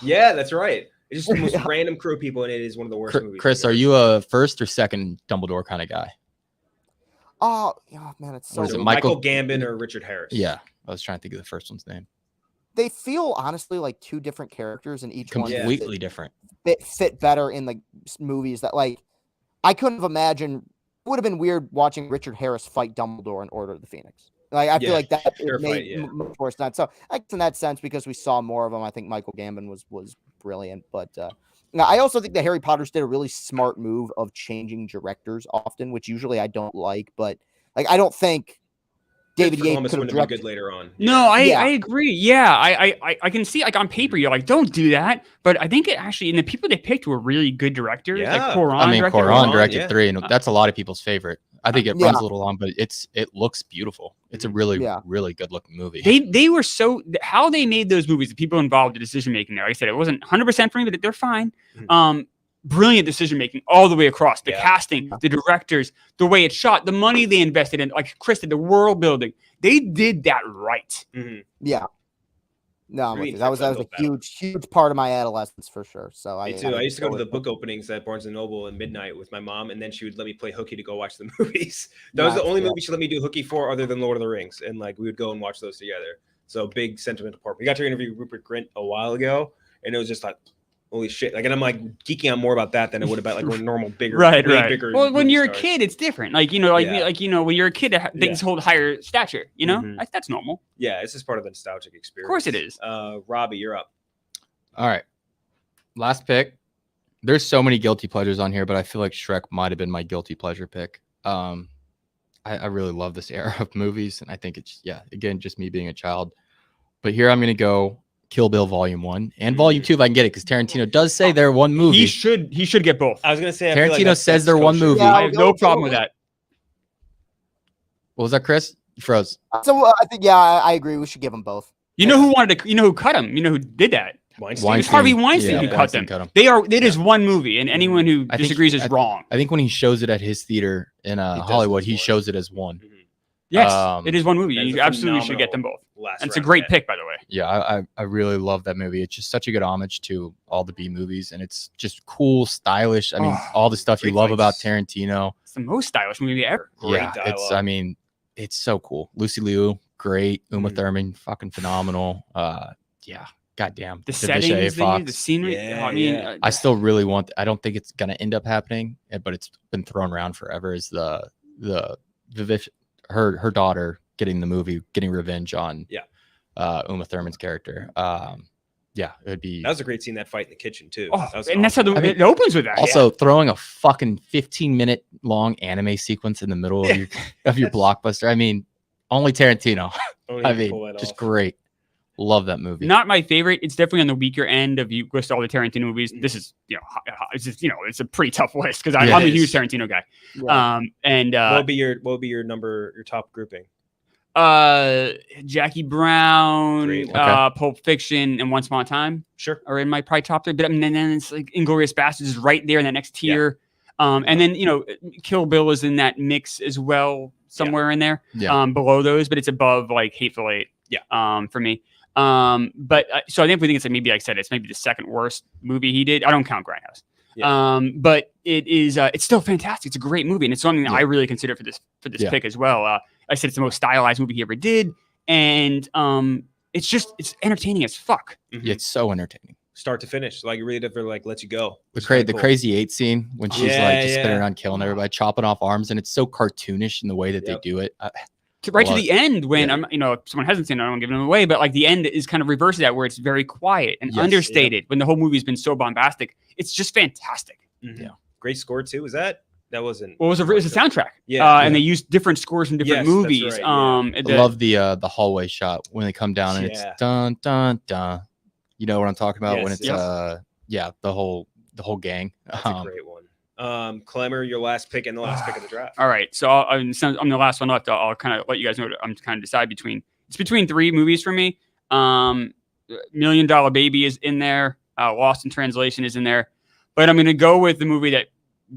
Yeah, that's right. It's just the most random crew people, and it is one of the worst movies. Chris, are you a first or second Dumbledore kind of guy? Oh man, it's so. Is it Michael Gambon or Richard Harris? Yeah, I was trying to think of the first one's name. They feel honestly like 2 different characters, and each completely one different. Fit better in the movies. That like I couldn't have imagined. It would have been weird watching Richard Harris fight Dumbledore in Order of the Phoenix. Like I feel like that made much more sense. So in that sense, because we saw more of them, I think Michael Gambon was brilliant. But now I also think the Harry Potters did a really smart move of changing directors often, which usually I don't like. But like I don't think David Yates could have directed good later on. No, I agree. Yeah, I can see like on paper you're like don't do that, but I think it actually and the people they picked were really good directors. Yeah. Like Quaron directed 3, and that's a lot of people's favorite. I think it runs a little long, but it looks beautiful. It's a really really good looking movie. They were how they made those movies. The people involved in decision making there. Like I said, it wasn't 100% for me, but they're fine. Brilliant decision making all the way across. The casting, the directors, the way it's shot, the money they invested in, like Chris did, the world building. They did that right. Yeah. No, that was a huge part of my adolescence for sure. So me too. I used to go to the book openings at Barnes and Noble at midnight with my mom, and then she would let me play hooky to go watch the movies. That was the only movie she let me do hooky for, other than Lord of the Rings, and like we would go and watch those together. So big sentimental part. We got to interview Rupert Grint a while ago, and it was just like, holy shit! Like, and I'm like geeking out more about that than it would about like a normal bigger, bigger. Well, when you're a kid, it's different. Like when you're a kid, things hold higher stature. You know, that's normal. Yeah, it's just part of the nostalgic experience. Of course, it is. Robbie, you're up. All right, last pick. There's so many guilty pleasures on here, but I feel like Shrek might have been my guilty pleasure pick. I really love this era of movies, and I think it's again just me being a child. But here I'm gonna go Kill Bill Volume 1 and Volume 2 if I can get it, because Tarantino does say they're one movie. He should get both. I was gonna say Tarantino says they're one movie. I have no problem with that. What was that, Chris? You froze. So I think I agree. We should give them both. You know who wanted to? You know who cut him? You know who did that? Weinstein. It's Harvey Weinstein who cut them. It is one movie, and anyone who disagrees is wrong. I think when he shows it at his theater in Hollywood, he shows it as one. Yes, it is one movie. You absolutely should get them both. And it's a great pick, by the way. Yeah, I really love that movie. It's just such a good homage to all the B movies, and it's just cool, stylish. I mean, all the stuff you love about Tarantino. It's the most stylish movie ever. It's so cool. Lucy Liu, great. Uma Thurman, fucking phenomenal. Goddamn. The settings, the scenery. I still really want. I don't think it's gonna end up happening, but it's been thrown around forever. Is her daughter getting the movie, getting revenge on Uma Thurman's character. It would be. That was a great scene, that fight in the kitchen too. That's how it opens with that. Also, throwing a fucking 15-minute long anime sequence in the middle of your blockbuster. I mean, only Tarantino. Just great. Love that movie. Not my favorite. It's definitely on the weaker end of you list all the Tarantino movies. This is, it's a pretty tough list because I'm a huge Tarantino guy. What would be your top grouping? Jackie Brown, Pulp Fiction, and Once Upon a Time. Sure. Are in my probably top three. But and then it's like Inglourious Basterds is right there in that next tier. And then Kill Bill is in that mix as well, somewhere in there. Below those, but it's above like Hateful Eight. For me. But so I think it's like, maybe like I said, it's maybe the second worst movie he did. I don't count Grindhouse. But it is it's still fantastic. It's a great movie, and it's something that I really consider for this pick as well. I said it's the most stylized movie he ever did, and it's entertaining as fuck. It's so entertaining, start to finish. Like, it really never lets you go. The Crazy Eight scene when she's just spinning around, killing everybody, chopping off arms, and it's so cartoonish in the way that they do it. To the end when if someone hasn't seen it, I don't want to give them away, but like the end is kind of reverse of that, where it's very quiet and understated when the whole movie's been so bombastic. It's just fantastic. Great score too. That wasn't. Well, it was a soundtrack. And they used different scores from different movies. Right, I love the hallway shot when they come down and it's dun dun dun. You know what I'm talking about when it's the whole gang. That's a great one. Clemmer, your last pick and the last pick of the draft. All right, so I'm the last one left. I'll kind of let you guys know what I'm kind of decide between. It's between three movies for me. $1 Million Baby is in there. Lost in Translation is in there, but I'm going to go with the movie that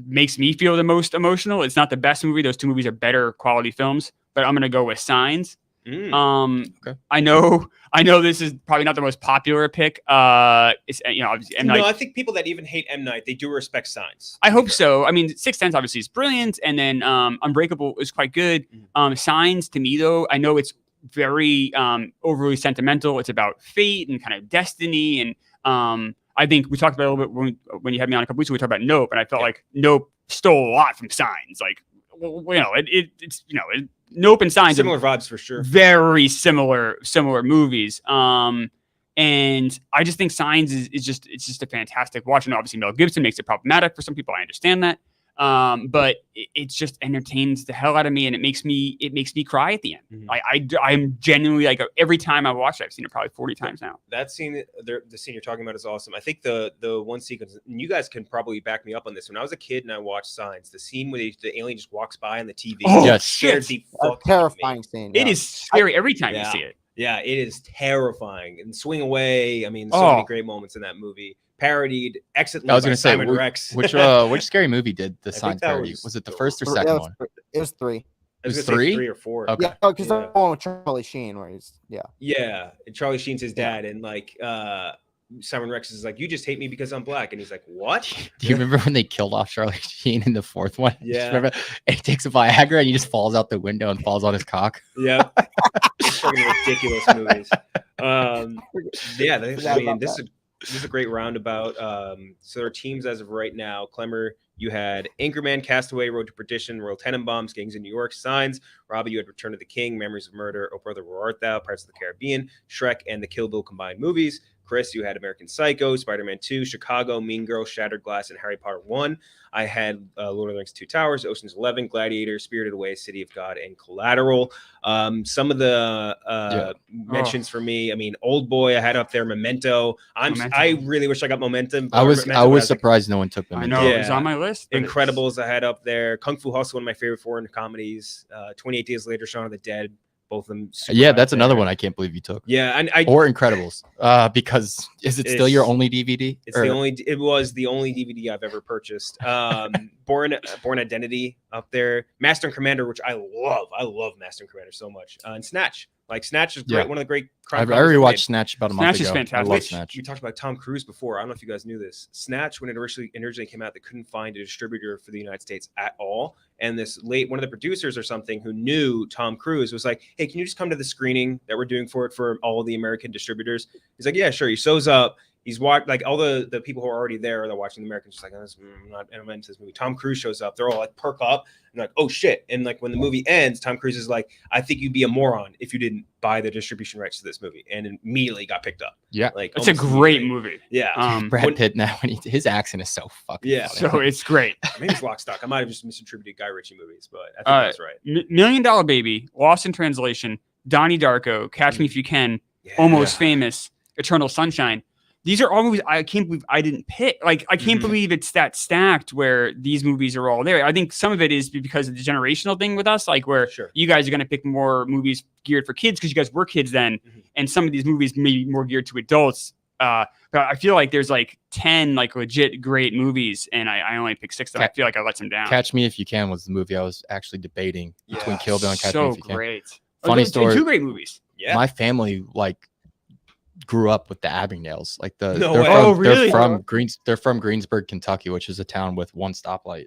makes me feel the most emotional. It's not the best movie; those two movies are better quality films. But I'm going to go with Signs. Okay. I know this is probably not the most popular pick. It's obviously M. Night. No, I think people that even hate M. Night, they do respect Signs. I hope so. I mean, Sixth Sense obviously is brilliant, and then Unbreakable is quite good. Signs, to me though, I know it's very overly sentimental. It's about fate and kind of destiny, and I think we talked about it a little bit when you had me on a couple weeks ago. We talked about Nope, and I felt like Nope stole a lot from Signs. Like, it's Nope and Signs, similar vibes for sure. Very similar movies. And I just think Signs is just a fantastic watch. And obviously Mel Gibson makes it problematic for some people. I understand that. But it just entertains the hell out of me, and it makes me cry at the end. I'm genuinely like every time I watch it, I've seen it probably 40 times now. That scene, the scene you're talking about is awesome. I think the one sequence, and you guys can probably back me up on this. When I was a kid and I watched Signs, the scene where the alien just walks by on the TV, scared the fuck terrifying scene. It is scary every time you see it. Yeah, it is terrifying. And Swing Away. I mean, so many great moments in that movie. Parodied excellently. I was going to say, Simon Rex. which scary movie did the Signs parody? Was it the first or second one? It was 3. It was 3 or 4. Okay. Yeah, because the one with Charlie Sheen, where he's Yeah, and Charlie Sheen's his dad, and like Simon Rex is like, you just hate me because I'm black, and he's like, what? Do you remember when they killed off Charlie Sheen in the 4th one? Yeah. Remember? And he takes a Viagra and he just falls out the window and falls on his cock. Yeah. It's fucking ridiculous movies. Yeah, I mean, this is a great roundabout. So there are teams as of right now. Clemmer, you had Anchorman, Castaway, Road to Perdition, Royal Tenenbaums, Gangs in New York, Signs. Robbie, you had Return of the King, Memories of Murder, Oh Brother, Where Art Thou, Pirates of the Caribbean, Shrek, and the Kill Bill combined movies. Chris, you had American Psycho, Spider-Man 2, Chicago, Mean Girls, Shattered Glass, and Harry Potter 1. I had Lord of the Rings 2 Towers, Ocean's 11, Gladiator, Spirited Away, City of God, and Collateral. Some of the mentions for me, I mean, Old Boy, I had up there, Memento. I really wish I got Momentum. I was surprised no one took Memento. I know, it was on my list. Incredibles, I had up there. Kung Fu Hustle, one of my favorite foreign comedies. 28 Days Later, Shaun of the Dead. Both of them. That's another one I can't believe you took. Yeah, and or Incredibles. Because is it still your only DVD? It was the only DVD I've ever purchased. Born Identity up there. Master and Commander, which I love. I love Master and Commander so much. And Snatch. Like Snatch is great. One of the great crime. I rewatched Snatch about a month ago. Snatch is fantastic. I love Snatch. We talked about Tom Cruise before. I don't know if you guys knew this. Snatch, when it originally came out, they couldn't find a distributor for the United States at all. And one of the producers or something who knew Tom Cruise was like, "Hey, can you just come to the screening that we're doing for it for all the American distributors?" He's like, "Yeah, sure." He shows up. He's watched, like, all the people who are already there, they're watching the Americans, just like, I'm not into this movie. Tom Cruise shows up. They're all like, perk up. And like, oh shit. And like, when the movie ends, Tom Cruise is like, I think you'd be a moron if you didn't buy the distribution rights to this movie. And immediately got picked up. Yeah. Like, it's a great movie. Yeah. Brad Pitt now, his accent is so fucking funny. So it's great. Maybe it's Lock, Stock. I might have just misattributed Guy Ritchie movies, but I think that's right. $1 Million Baby, Lost in Translation, Donnie Darko, Catch Me If You Can, Almost Famous, Eternal Sunshine. These are all movies I can't believe I didn't pick. Like, I can't believe it's that stacked where these movies are all there. I think some of it is because of the generational thing with us, like where you guys are going to pick more movies geared for kids because you guys were kids then. And some of these movies may be more geared to adults. But I feel like there's like 10 like legit great movies, and I only picked 6 of them. I feel like I let them down. Catch Me If You Can was the movie I was actually debating between Kill Bill and Catch Me If You Can. So great. Funny story. 2 great movies. Yeah. My family grew up with the Abagnales. Like they're from Greensburg, Kentucky, which is a town with 1 stoplight.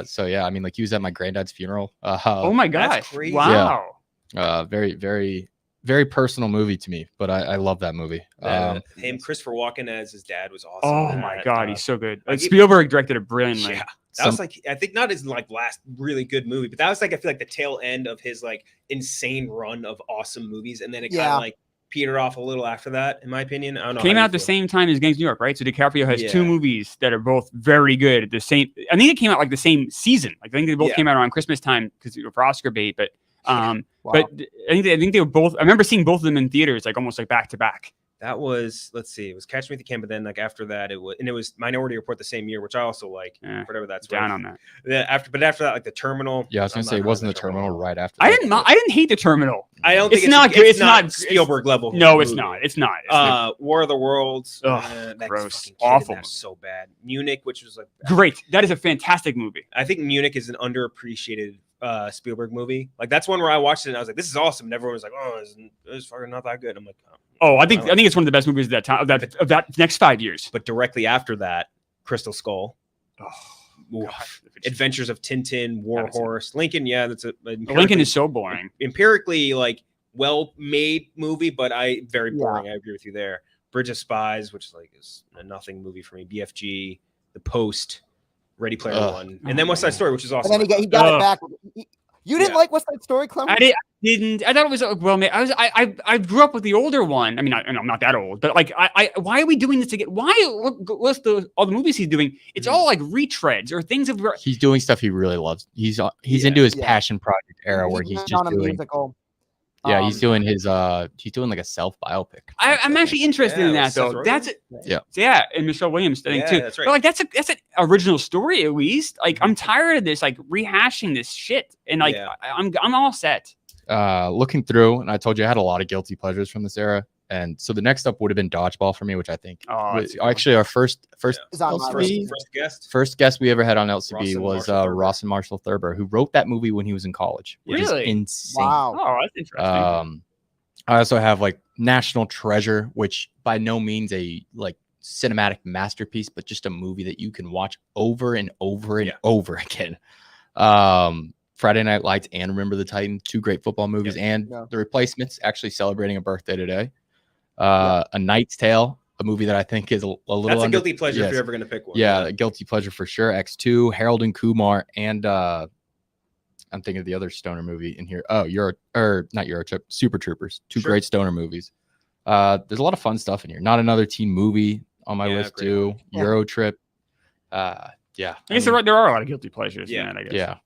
So yeah, I mean, like, he was at my granddad's funeral. Oh my god. That's crazy. Wow. Very, very, very personal movie to me, but I love that movie. Him, Christopher Walken as his dad was awesome. Oh my god, he's so good. Spielberg directed it brilliantly. Yeah. That was like, I think not his like last really good movie, but that was like, I feel like the tail end of his like insane run of awesome movies. And then it kind of like petered off a little after that, in my opinion. I don't know. Came out the same time as Gangs of New York, right? So DiCaprio has 2 movies that are both very good at the same. I think it came out like the same season. Like, I think they both came out around Christmas time because for Oscar bait. But but I think they were both. I remember seeing both of them in theaters, like almost like back to back. That was, let's see, it was Catch Me If You Can, but then like after that it was Minority Report the same year, which I also like. Whatever that's down on that. After that, like The Terminal. Yeah, I was gonna say, wasn't The Terminal right after? I didn't hate The Terminal. I don't think it's not good. It's not Spielberg level. No, it's not. It's not. War of the Worlds. Gross. Awful. That's so bad. Munich, which was like great. That is a fantastic movie. I think Munich is an underappreciated Spielberg movie. Like, that's one where I watched it and I was like, this is awesome. And everyone was like, oh, it's fucking not that good. I'm like, I think it's one of the best movies of that time of that next 5 years. But directly after that, Crystal Skull. Adventures of Tintin, War Horse, Lincoln. Yeah, that's Lincoln is so boring. Empirically, like, well-made movie, but very boring. I agree with you there. Bridge of Spies, which is a nothing movie for me. BFG, The Post, Ready Player One, and then West Side Story, which is awesome. And then he got it back. You didn't like West Side Story, Clem? I didn't. I thought it was well made. I grew up with the older one. I mean, I'm not that old, but like, why are we doing this again? Why list all the movies he's doing? It's all like retreads or things of. He's doing stuff he really loves. He's into his passion project era where he's just doing musical. Yeah, he's doing his he's doing like a self biopic. I'm actually interested in that though. That's it. Yeah, and Michelle Williams I think too. That's right. But like that's an original story at least. Like I'm tired of this like rehashing this shit, and like I'm all set. Looking through, and I told you I had a lot of guilty pleasures from this era, and so the next up would have been Dodgeball for me, which I think was actually our first guest we ever had on LCB was Ross and Marshall Thurber, who wrote that movie when he was in college, which is insane. Wow. Oh, that's interesting. I also have like National Treasure, which by no means a like cinematic masterpiece, but just a movie that you can watch over and over and over again. Friday Night Lights and Remember the Titans, two great football movies, and The Replacements, actually celebrating a birthday today. A Knight's Tale, a movie that I think is a little. That's a guilty pleasure if you're ever going to pick one. Yeah, a guilty pleasure for sure. X2, Harold and Kumar, and I'm thinking of the other stoner movie in here. Oh, not Eurotrip, Super Troopers, two great stoner movies. There's a lot of fun stuff in here. Not Another Teen Movie on my list too. Eurotrip. I guess there are a lot of guilty pleasures. Yeah, I guess. Yeah.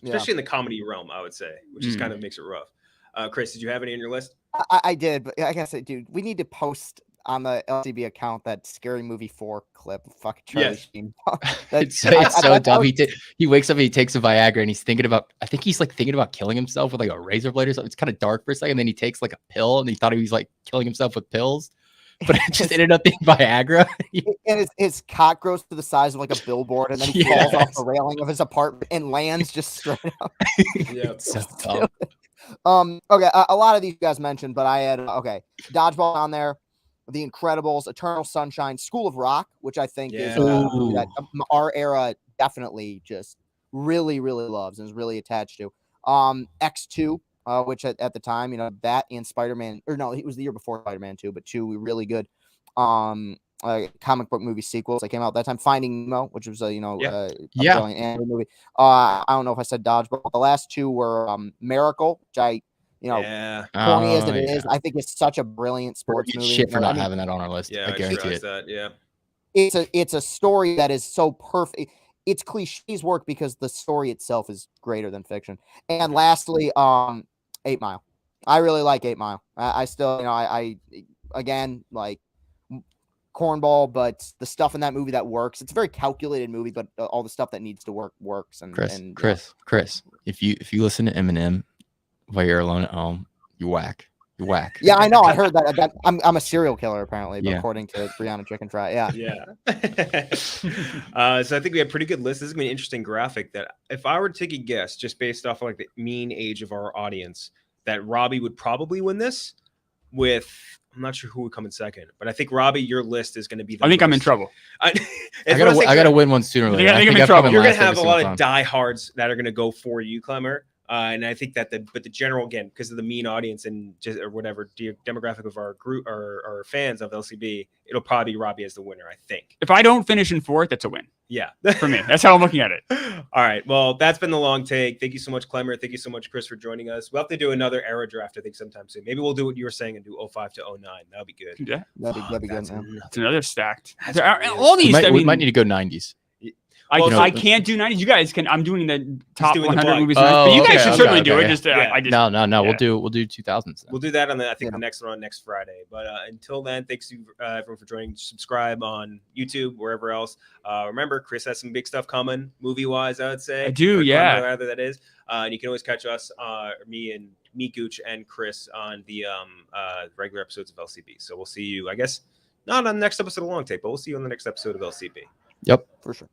Especially in the comedy realm, I would say, which is kind of makes it rough. Chris, did you have any on your list? I did, but I guess dude, we need to post on the LCB account that Scary Movie 4 clip. Fuck Charlie Sheen. It's so dumb. He wakes up and he takes a Viagra and he's thinking about killing himself with like a razor blade or something. It's kind of dark for a second. Then he takes like a pill and he thought he was like killing himself with pills. But it just ended up being Viagra. And his cock grows to the size of like a billboard, and then he falls off the railing of his apartment and lands just straight up. It's so dumb. Okay, a lot of these you guys mentioned, but I had Dodgeball on there, The Incredibles, Eternal Sunshine, School of Rock, which I think is that our era definitely just really, really loves and is really attached to. X2. Which at the time, that and Spider-Man, or no, it was the year before Spider-Man 2, but 2 were really good comic book movie sequels that came out at that time. Finding Nemo, which was a brilliant animated movie. I don't know if I said Dodgeball. The last two were Miracle, which I corny as it is, I think it's such a brilliant sports movie. Shit for not having that on our list. I guarantee it. That, it's a story that is so perfect. It's cliches work because the story itself is greater than fiction. And lastly, 8 Mile. I really like 8 Mile. I still, I again, like cornball, but the stuff in that movie that works. It's a very calculated movie, but all the stuff that needs to work works. And Chris, if you listen to Eminem while you're alone at home, you whack. Yeah, I know. I heard that. I'm a serial killer apparently, but according to Brianna Chicken Fry. Yeah. So I think we have a pretty good list. This is gonna be an interesting graphic. That if I were to take a guess, just based off of like the mean age of our audience, that Robbie would probably win this. With I'm not sure who would come in second, but I think Robbie, your list is going to be. I think I'm in trouble. I gotta win one sooner or later. I think I'm in trouble. You're gonna have a lot of diehards that are gonna go for you, Clemmer. And I think that the general, again, because of the mean audience and just or whatever demographic of our group or fans of LCB, it'll probably be Robbie as the winner. I think. If I don't finish in fourth, that's a win. Yeah, for me, that's how I'm looking at it. All right, well, that's been the long take. Thank you so much, Clemmer. Thank you so much, Chris, for joining us. We'll have to do another era draft, I think, sometime soon. Maybe we'll do what you were saying and do 05 to 09. That'll be good. Yeah, that'd be good. Man. It's another stacked. All these, we might need to go 90s. I can't do 90s. You guys can. I'm doing the top 100 movies, but you guys should certainly do it. No. We'll do 2000s. We'll do that on the next one on next Friday. But until then, thanks to everyone for joining. Subscribe on YouTube, wherever else. Remember, Chris has some big stuff coming, movie wise. I would say I do. Yeah, rather that is. And you can always catch us, me, Gooch, and Chris on the regular episodes of LCB. So we'll see you, I guess, not on the next episode of Long Take, but we'll see you on the next episode of LCB. Yep, for sure.